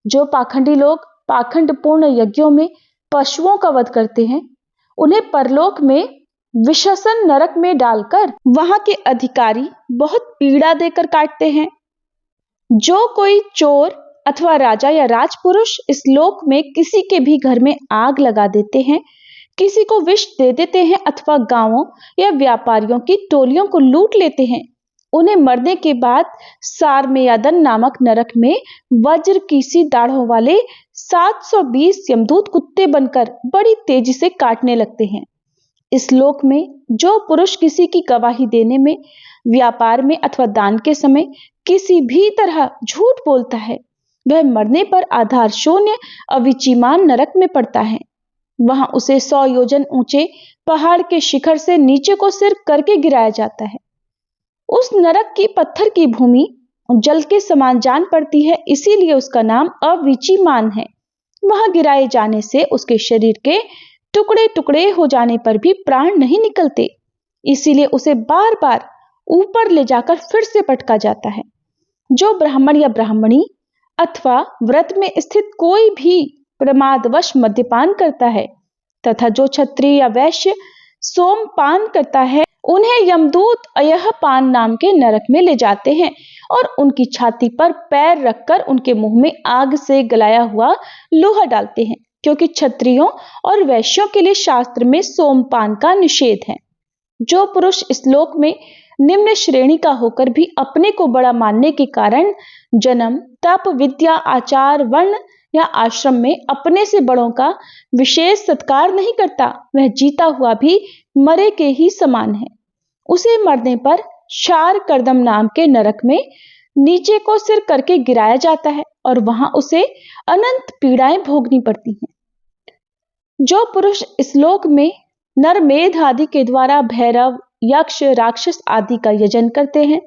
जो पाखंडी लोग पाखंडपूर्ण यज्ञों में पशुओं का वध करते हैं उन्हें परलोक में विशसन नरक में डालकर वहां के अधिकारी बहुत पीड़ा देकर काटते हैं। जो कोई चोर अथवा राजा या राजपुरुष इस लोक में किसी के भी घर में आग लगा देते हैं, किसी को विष दे देते हैं अथवा गांवों या व्यापारियों की टोलियों को लूट लेते हैं, उन्हें मरने के बाद सारमेयादन नामक नरक में वज्र की सी दाढ़ों वाले 720 यमदूत कुत्ते बनकर बड़ी तेजी से काटने लगते हैं। इस लोक में जो पुरुष किसी की गवाही देने में, व्यापार में अथवा दान के समय किसी भी तरह झूठ बोलता है, वह मरने पर आधार शून्य अविचीमान नरक में पड़ता है। वहां उसे 100 योजन ऊंचे पहाड़ के शिखर से नीचे को सिर करके गिराया जाता है। उस नरक की पत्थर की भूमि जल के समान जान पड़ती है, इसीलिए उसका नाम अविचीमान है। वहां गिराए जाने से उसके शरीर के टुकड़े टुकड़े हो जाने पर भी प्राण नहीं निकलते, इसीलिए उसे बार बार ऊपर ले जाकर फिर से पटका जाता है। जो ब्राह्मण या ब्राह्मणी अथवा व्रत में स्थित कोई भी प्रमादवश मद्यपान करता है तथा जो क्षत्रिय या वैश्य सोमपान करता है, उन्हें यमदूत अयहपान नाम के नरक में ले जाते हैं और उनकी छाती पर पैर रखकर उनके मुंह में आग से गलाया हुआ लोहा डालते हैं, क्योंकि क्षत्रियों और वैश्यों के लिए शास्त्र में सोमपान का निषेध है। जो पुरुष इस लोक में निम्न श्रेणी का होकर भी अपने को बड़ा मानने के कारण जन्म, तप, विद्या, आचार, वर्ण या आश्रम में अपने से बड़ों का विशेष सत्कार नहीं करता, वह जीता हुआ भी मरे के ही समान है। उसे मरने पर शार कर्दम नाम के नरक में नीचे को सिर करके गिराया जाता है और वहां उसे अनंत पीड़ाएं भोगनी पड़ती हैं। जो पुरुष इस लोक में नरमेध आदि के द्वारा भैरव, यक्ष, राक्षस आदि का यजन करते हैं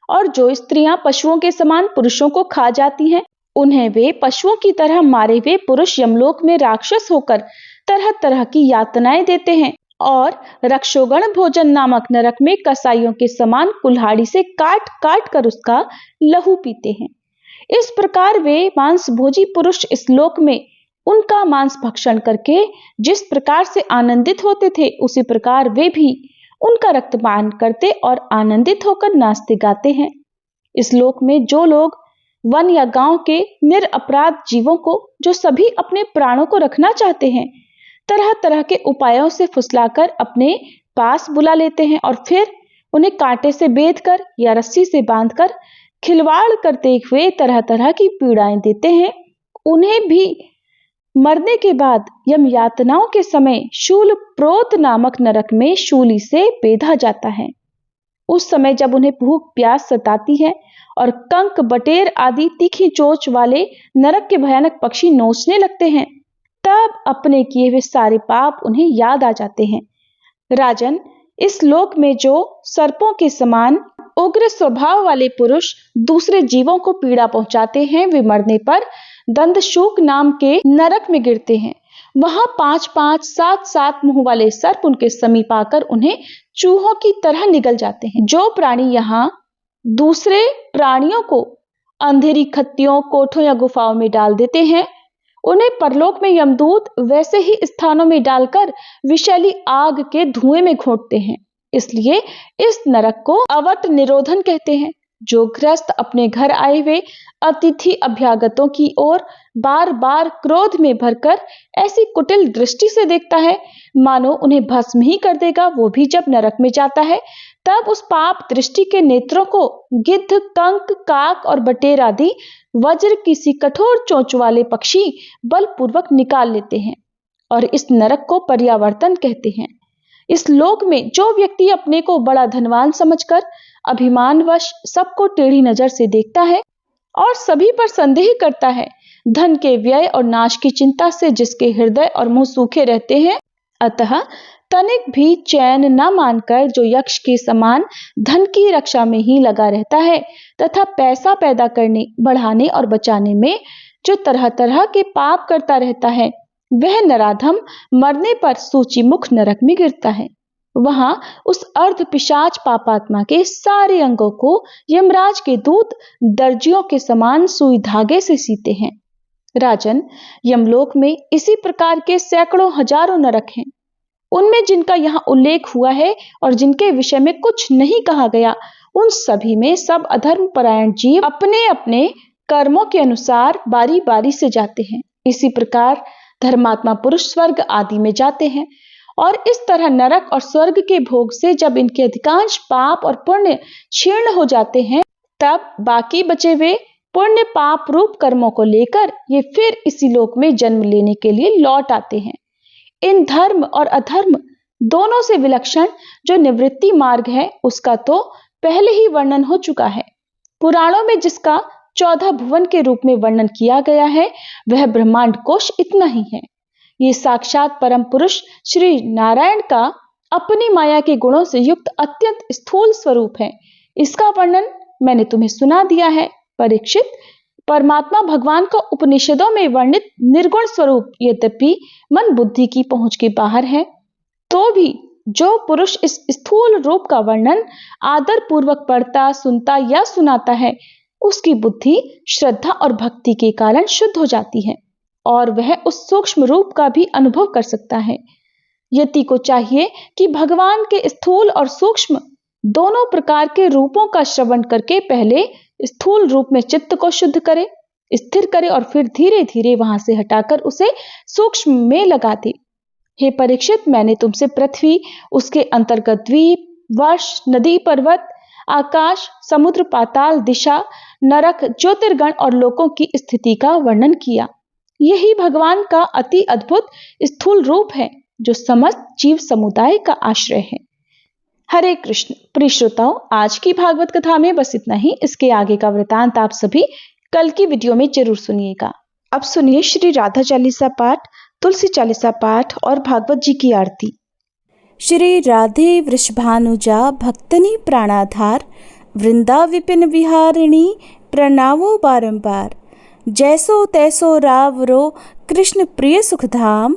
और जो स्त्रियां पशुओं के समान पुरुषों को खा जाती हैं, उन्हें वे पशुओं की तरह मारे हुए पुरुष यमलोक में राक्षस होकर तरह तरह की यातनाएं देते हैं और रक्षोगण भोजन नामक नरक में कसाईयों के समान कुल्हाड़ी से काट काट कर उसका लहू पीते हैं। इस प्रकार वे मांसभोजी पुरुष इस लोक में उनका मांस भक्षण करके जिस प्रकार से आनंदित होते थे, उसी प्रकार वे भी उनका रक्तपान करते और आनंदित होकर नाचते गाते हैं। इस लोक में जो लोग वन या गांव के निरपराध जीवों को, जो सभी अपने प्राणों को रखना चाहते हैं, तरह तरह के उपायों से फुसलाकर अपने पास बुला लेते हैं और फिर उन्हें कांटे से बेधकर या रस्सी से बांधकर खिलवाड़ करते हुए तरह तरह की पीड़ाएं देते हैं। उन्हें भी मरने के बाद यम यातनाओं के समय शूल प्रोत नामक नरक में शूली से बेधा जाता है। उस समय जब उन्हें भूख प्यास सताती है और कंक बटेर आदि तीखी चोंच वाले नरक के भयानक पक्षी नोचने लगते हैं, तब अपने किए हुए सारे पाप उन्हें याद आ जाते हैं। राजन, इस लोक में जो सर्पों के समान उग्र स्वभाव वाले पुरुष दूसरे जीवों को पीड़ा पहुंचाते हैं, वे मरने पर दंदशूक नाम के नरक में गिरते हैं। वहां 5-5, 7-7 मुंह वाले सर्प उनके समीप आकर उन्हें चूहों की तरह निगल जाते हैं। जो प्राणी यहाँ दूसरे प्राणियों को अंधेरी खत्तियों, कोठों या गुफाओं में डाल देते हैं, उन्हें परलोक में यमदूत वैसे ही स्थानों में डालकर विषैली आग के धुएं में घोंटते हैं। इसलिए इस नरक को अवट निरोधन कहते हैं। जो गृहस्थ अपने घर आए हुए अतिथि अभ्यागतों की ओर बार बार क्रोध में भरकर ऐसी कुटिल दृष्टि से देखता है मानो उन्हें भस्म ही कर देगा, वो भी जब नरक में जाता है तब उस पाप दृष्टि के नेत्रों को गिद्ध, कंक, काक और बटेर आदि वज्र किसी कठोर चोंच वाले पक्षी बलपूर्वक निकाल लेते हैं और इस नरक को पर्यावर्तन कहते हैं। इस लोक में जो व्यक्ति अपने को बड़ा धनवान समझकर अभिमानवश सबको टेढ़ी नजर से देखता है और सभी पर संदेह करता है, धन के व्यय और नाश की चिंता से जिसके हृदय और मुंह सूखे रहते हैं, अतः तनिक भी चैन न मानकर जो यक्ष के समान धन की रक्षा में ही लगा रहता है तथा पैसा पैदा करने, बढ़ाने और बचाने में जो तरह तरह के पाप करता रहता है, वह नराधम मरने पर सूचीमुख नरक में गिरता है। वहां उस अर्ध पिशाच पापात्मा के सारे अंगों को यमराज के दूत दर्जियों के समान सुई धागे से सीते हैं। राजन, यमलोक में इसी प्रकार के सैकड़ों हजारों नरक हैं। उनमें जिनका यहाँ उल्लेख हुआ है और जिनके विषय में कुछ नहीं कहा गया, उन सभी में सब अधर्म परायण जीव अपने अपने कर्मों के अनुसार बारी बारी से जाते हैं। इसी प्रकार धर्मात्मा पुरुष स्वर्ग आदि में जाते हैं और इस तरह नरक और स्वर्ग के भोग से जब इनके अधिकांश पाप और पुण्य क्षीण हो जाते हैं, तब बाकी बचे हुए पुण्य पाप रूप कर्मों को लेकर ये फिर इसी लोक में जन्म लेने के लिए लौट आते हैं। इन धर्म और अधर्म दोनों से विलक्षण जो निवृत्ति मार्ग है, उसका तो पहले ही वर्णन हो चुका है। पुराणों में जिसका 14 भुवन के रूप में वर्णन किया गया है, वह ब्रह्मांड कोश इतना ही है। ये साक्षात परम पुरुष श्री नारायण का अपनी माया के गुणों से युक्त अत्यंत स्थूल स्वरूप है। इसका वर्णन मैंने तुम्हें सुना दिया है। परीक्षित, परमात्मा भगवान का उपनिषदों में वर्णित निर्गुण स्वरूप यद्यपि मन बुद्धि की पहुंच के बाहर है, तो भी जो पुरुष इस स्थूल रूप का वर्णन आदर पूर्वक पढ़ता, सुनता या सुनाता है, उसकी बुद्धि श्रद्धा और भक्ति के कारण शुद्ध हो जाती है और वह उस सूक्ष्म रूप का भी अनुभव कर सकता है। यति को चाहिए कि भगवान के स्थूल और सूक्ष्म दोनों प्रकार के रूपों का श्रवण करके पहले स्थूल रूप में चित्त को शुद्ध करे, स्थिर करे और फिर धीरे धीरे वहां से हटाकर उसे सूक्ष्म में लगा दे। हे परीक्षित, मैंने तुमसे पृथ्वी, उसके अंतर्गत द्वीप, वर्ष, नदी, पर्वत, आकाश, समुद्र, पाताल, दिशा, नरक, ज्योतिर्गण और लोकों की स्थिति का वर्णन किया। यही भगवान का अति अद्भुत स्थूल रूप है जो समस्त जीव समुदाय का आश्रय है। हरे कृष्ण। प्रिय श्रोताओं, आज की भागवत कथा में बस इतना ही। इसके आगे का वृतांत आप सभी कल की वीडियो में जरूर सुनिएगा। अब सुनिए श्री राधा चालीसा पाठ, तुलसी चालीसा पाठ और भागवत जी की आरती। श्री राधे वृषभानुजा भक्तनी प्राणाधार, वृंदा विपिन विहारिणी प्रणावो बारंबार। जैसो तैसो रावरो कृष्ण प्रिय सुखधाम,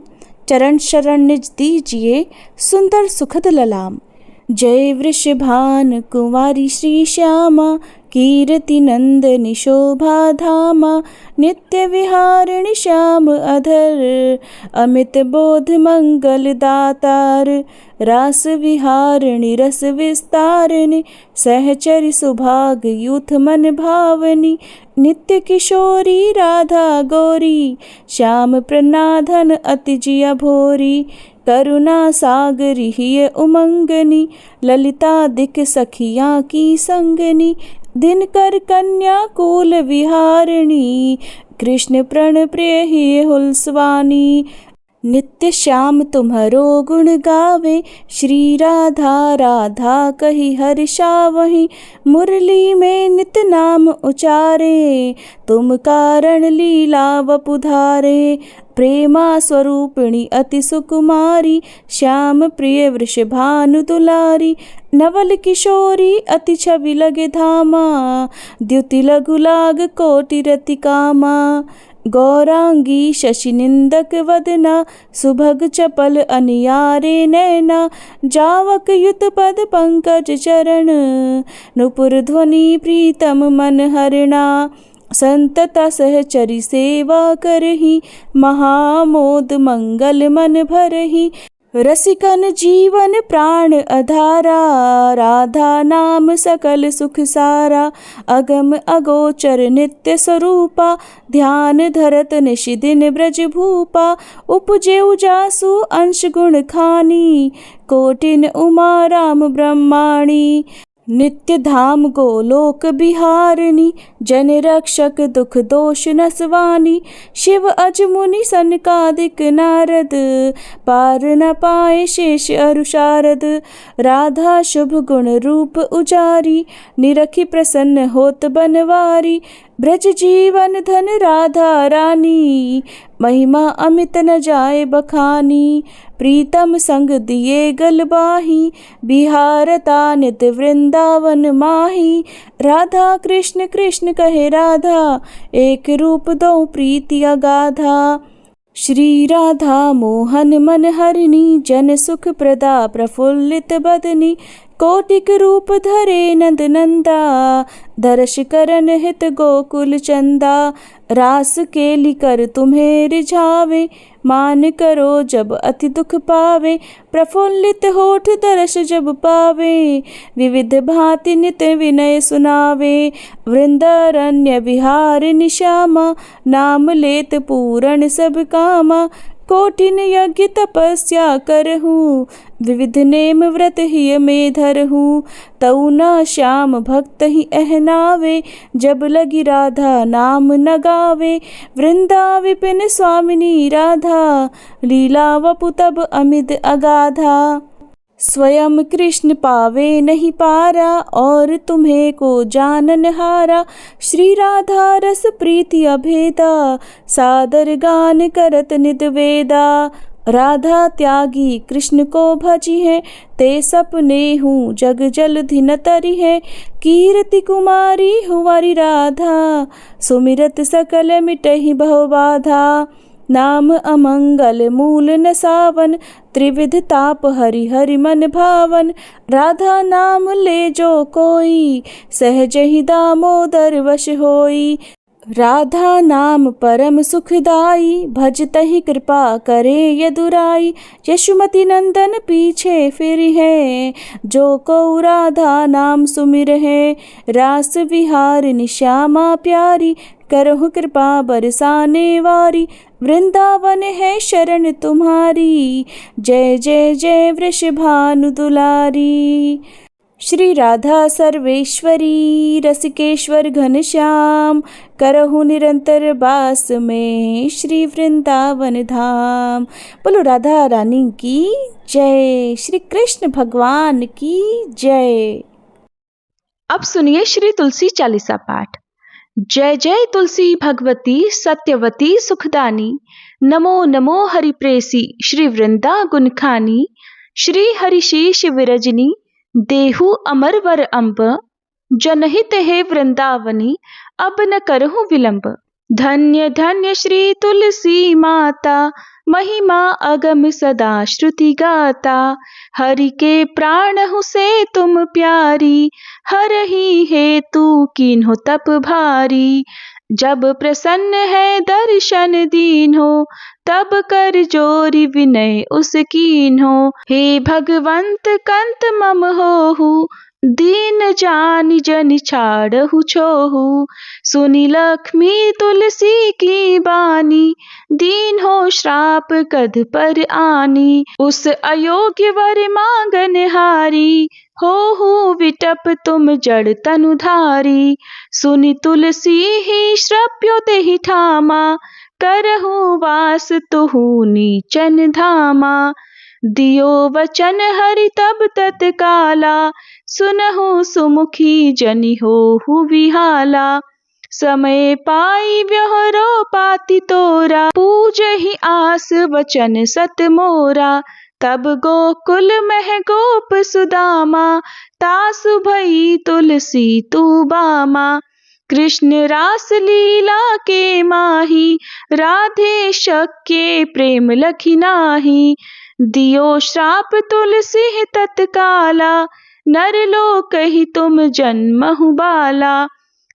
चरण शरण निज दीजिए सुंदर सुखद ललाम। जय वृषभान कुमारी श्री श्यामा, कीर्ति नंदनी शोभा धामा। नित्य विहारिणी श्याम अधर, अमित बोध मंगल दातार। रास विहारिणी रस विस्तारिणी, सहचरी सुभाग यूथ मन भावनी। नित्य किशोरी राधा गौरी, श्याम प्रनाधन अति जिया भोरी। करुणा सागरी हिय उमंगनी, ललिता दिक सखियाँ की संगनी। दिनकर कन्या कुल विहारिणी, कृष्ण प्रण प्रिय ही हुलसवानी। नित्य श्याम तुम्हारो गुण गावे, श्री राधा राधा कही हर्षावहि। मुरली में नित नाम उचारे, तुम कारण लीला वपुधारे। प्रेमा स्वरूपिणी अति सुकुमारी, श्याम प्रिय वृषभानु दुलारी। नवल किशोरी अति छवि लगे धामा, द्युति लघु लाग कोटि रति कामा। गौरांगी शशि निंदक वदना, सुभग चपल अनियारे नैना। जावक युत पद पंकज चरण, नुपुर ध्वनि प्रीतम मन हरिणा। संतता सहचरी सेवा करही, महामोद मंगल मन भरही। रसिकन जीवन प्राण अधारा, राधा नाम सकल सुख सारा। अगम अगोचर नित्य स्वरूपा, ध्यान धरत निशि दिन ब्रज भूपा। उपजे उजासु अंश गुण खानी, कोटिन उमा राम ब्रह्माणी। नित्य धाम गोलोक बिहारिणी, जन रक्षक दुख दोष नसवानी। शिव अज मुनि सनकादिक नारद, पार न पाए शेष अरु शारद। राधा शुभ गुण रूप उजारी, निरखी प्रसन्न होत बनवारी। ब्रज जीवन धन राधा रानी, महिमा अमित न जाए बखानी। प्रीतम संग दिए गलबाही, बिहारता नित वृंदावन माही। राधा कृष्ण कृष्ण कहे राधा, एक रूप दो प्रीति अगाधा। श्री राधा मोहन मन हरिणी, जन सुख प्रदा प्रफुल्लित बदनी। कोटिक रूप धरे नंद नंदा, दर्श करन हित गोकुल चंदा। रास केली कर तुम्हें रिझावे, मान करो जब अति दुख पावे। प्रफुल्लित होठ दर्श जब पावे, विविध भांति नित विनय सुनावे। वृंदारण्य विहारिणी श्यामा, नाम लेत पूरण सब कामा। कोटिन यज्ञ तपस्या करहूँ, विविध नेम व्रत ही में धरहूँ। तऊ न श्याम भक्त ही अहनावे, जब लगी राधा नाम न गावे। वृंदा विपिन स्वामिनी राधा, लीला वपु तब अमित अगाधा। स्वयं कृष्ण पावे नहीं पारा, और तुम्हें को जानन हारा। श्री राधा रस प्रीति अभेदा, सादर गान करत नित वेदा। राधा त्यागी कृष्ण को भजी है, ते सपने हूँ जग जलधि न तरी है। कीर्ति कुमारी हुआरी राधा, सुमिरत सकल मिटहि बहु बाधा। नाम अमंगल मूल न सावन, त्रिविध ताप हरि हरि मन भावन। राधा नाम ले जो कोई, सहज ही दामोदर वश होई। राधा नाम परम सुखदाई, भजतहि कृपा करे यदुराई। यशुमति नंदन पीछे फिर है, जो को राधा नाम सुमिर है। रास विहारिणी श्यामा प्यारी, करहु कृपा बरसाने वारी। वृंदावन है शरण तुम्हारी, जय जय जय वृषभानु दुलारी। श्री राधा सर्वेश्वरी, रसिकेश्वर घनश्याम। करहु निरंतर बास में, श्री वृंदावन धाम। बोलो राधा रानी की जय, श्री कृष्ण भगवान की जय। अब सुनिए श्री तुलसी चालीसा पाठ। जय जय तुलसी भगवती सत्यवती सुखदानी। नमो नमो हरिप्रेसी, श्री वृंदा गुणखानी। श्री हरिशीष विरजनी, देहु अमर वर अम्ब। जनहित है वृंदावनी, अब न करहु विलंब। धन्य धन्य श्री तुलसी माता, महिमा अगम सदा श्रुति गाता। हरि के प्राण हूँ से तुम प्यारी, हर ही हेतु कीन्हो तप भारी। जब प्रसन्न है दर्शन दीन्हो, तब कर जोरी विनय उस कीन्हो। हे भगवंत कंत मम होहु, दीन जानि जनि छाड़हु छोहु। सुनि लक्ष्मी तुलसी की बानी, दीन हो श्राप कध पर आनी। उस अयोग्य वर मांगन हारी, हो विटप तुम जड़ तनुधारी। सुनि तुलसी ही श्रप्यो तेहि ठामा, करहु वास तुहु नीचन धामा। दियो वचन हरि तब तत्काला, सुनहु सुमुखी जनि होहु विहाला। समय पाई व्यवहारो पाति तोरा, पूजहि आस वचन सत मोरा। तब गोकुल मह गोप सुदामा, तासु भई तुलसी तू बामा। कृष्ण रास लीला के माही, राधे शक्य प्रेम लखी नाही। दियो श्राप तुलसी तत्काला, नरलोक ही तुम जन्महु बाला।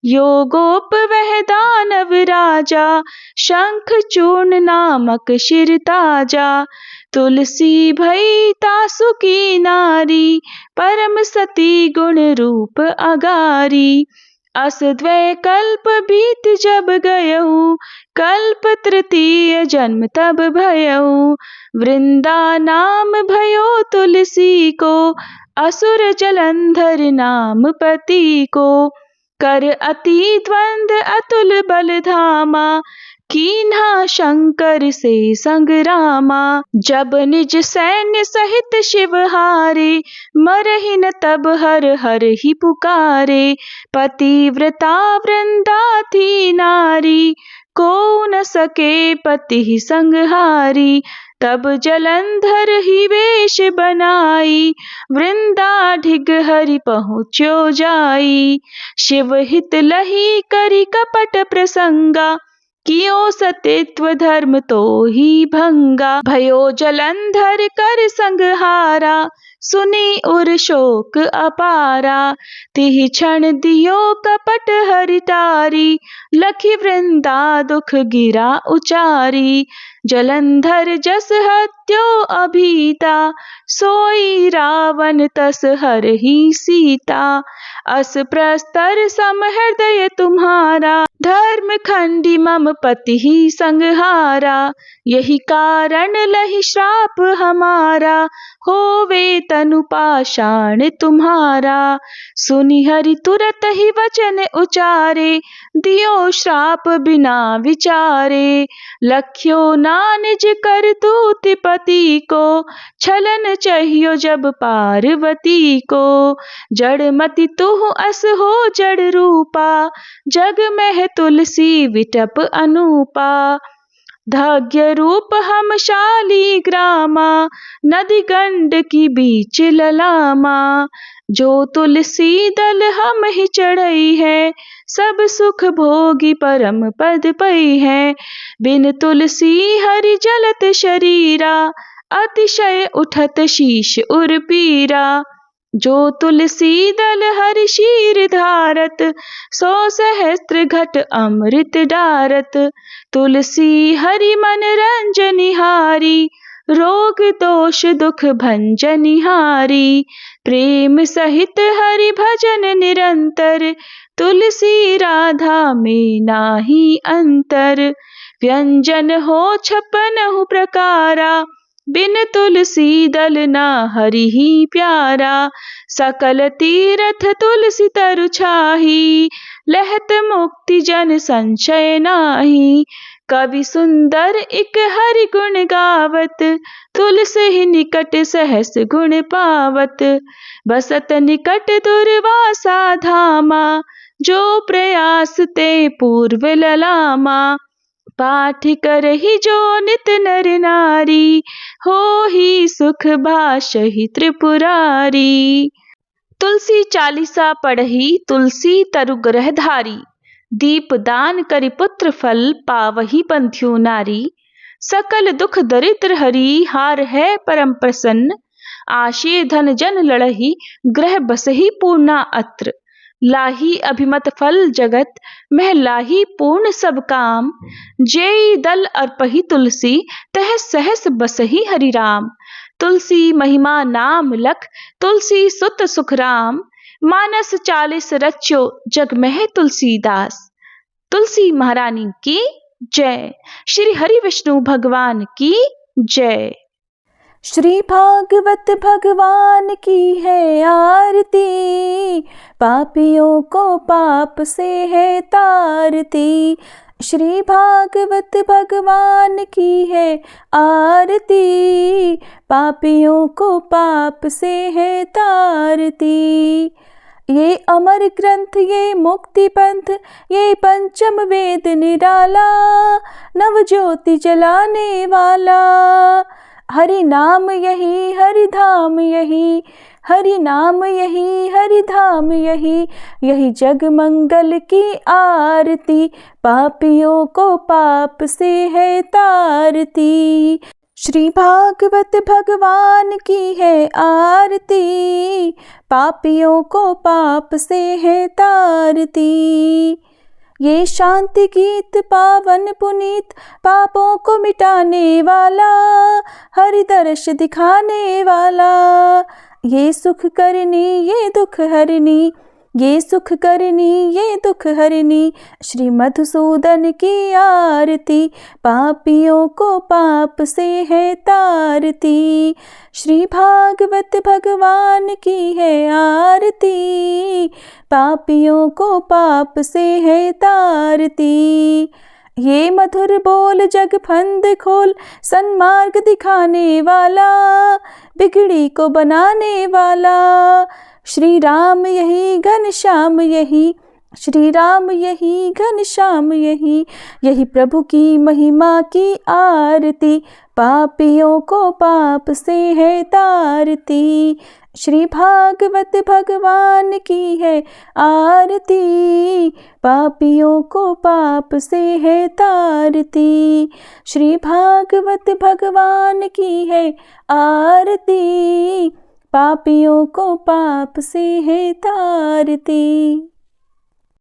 यो गोप वह दानव राजा, शंख चूर्ण नामक शिर ताजा। तुलसी भई तासु की नारी, परम सती गुण रूप अगारी। अस द्वै कल्प बीत जब गयऊ, कल्प तृतीय जन्म तब भयऊ। वृंदा नाम भयो तुलसी को, असुर जलंधर नाम पति को। कर अति द्वंद अतुल बल धामा, कीन्हा शंकर से संग्रामा। जब निज सैन्य सहित शिव हारे, मरहि न तब हर हर ही पुकारे। पतिव्रता वृंदा थी नारी, को न सके पति संहारी। तब जलंधर ही वेश बनाई, वृंदा ढिग हरि पहुँच्यो जाई। शिव हित लही करी कपट प्रसंगा, कियो सतित्व धर्म तो ही भंगा। भयो जलंधर कर संगहारा, सुनी उर शोक अपारा। तिहि क्षण दियो कपट हरि टारी, लखी वृंदा दुख गिरा उचारी। जलंधर जस हत्यो अभीता, सोई रावण तस हरहि सीता। अस प्रस्तर सम हृदय तुम्हारा, धर्म खंडी मम पति ही संगहारा। यही कारण लहि श्राप हमारा, होवे तनु पाषाण तुम्हारा। सुनि हरि तुरत ही वचन उचारे, दियो श्राप बिना विचारे। लख्यो ना निज करतूत पति को, छलन चाहियो जब पार्वती को। जड़मति तुहु अस हो जड़ रूपा, जग में तुलसी विटप अनूपा। धाग्य रूप हम शाली ग्रामा, नदी गंड की बीच ललामा। जो तुलसी दल हम ही चढ़ई है, सब सुख भोगी परम पद पई है। बिन तुलसी हरि जलत शरीरा, अतिशय उठत शीश उर पीरा। जो तुलसी दल हरि शीर धारत, सो सहस्त्र घट अमृत डारत। तुलसी हरि मन रंजनिहारी, रोग दोष दुख भंजनिहारी। प्रेम सहित हरि भजन निरंतर, तुलसी राधा में नाही अंतर। व्यंजन हो 56 प्रकारा, बिन तुलसी दल ना हरि ही प्यारा। सकल तीरथ तुलसी तरु छाही, लहत मुक्ति जन संशय नाही। कवि सुंदर इक हरि गुण गावत, तुलसी निकट सहस गुण पावत। बसत निकट दुर्वासा धामा, जो प्रयास ते पूर्व ललामा। पाठ करहि जो नित नर नारी, हो ही सुख भाषहि त्रिपुरारी। तुलसी चालीसा पढ़ही तुलसी तरु ग्रह धारी। दीप दान करि पुत्र फल, पावही बंध्यो नारी। सकल दुख दरिद्र हरि, हार है परम प्रसन्न। आशे धन जन लड़ही, ग्रह बसही पूर्णा अत्र। लाही अभिमत फल जगत, मह लाही पूर्ण सब काम। जेई दल अर्पही तुलसी, तह सहस बसही हरि राम। तुलसी महिमा नाम लख, तुलसी सुत सुख राम। मानस 40 रच्यो, जग में तुलसीदास। तुलसी महारानी की जय। श्री हरि विष्णु भगवान की जय। श्री भागवत भगवान की है आरती, पापियों को पाप से है तारती। श्री भागवत भगवान की है आरती, पापियों को पाप से है तारती। ये अमर ग्रंथ, ये मुक्ति पंथ, ये पंचम वेद निराला, नव ज्योति जलाने वाला। हरि नाम यही, हरि धाम यही, हरि नाम यही, हरि धाम यही, यही जग मंगल की आरती, पापियों को पाप से है तारती। श्री भागवत भगवान की है आरती, पापियों को पाप से है तारती। ये शांति गीत पावन पुनीत, पापों को मिटाने वाला, हरि दर्श दिखाने वाला। ये सुख करनी, ये दुख हरनी, ये सुख करनी, ये दुख हरनी, श्री मधुसूदन की आरती, पापियों को पाप से है तारती। श्री भागवत भगवान की है आरती, पापियों को पाप से है तारती। ये मधुर बोल जग फंद खोल, सन्मार्ग दिखाने वाला, बिगड़ी को बनाने वाला। श्री राम यही, घनश्याम यही, श्री राम यही, घनश्याम यही, यही प्रभु की महिमा की आरती, पापियों को पाप से है तारती। श्री भागवत भगवान की है आरती, पापियों को पाप से है तारती। श्री भागवत भगवान की है आरती, पापियों को पाप से है तारती।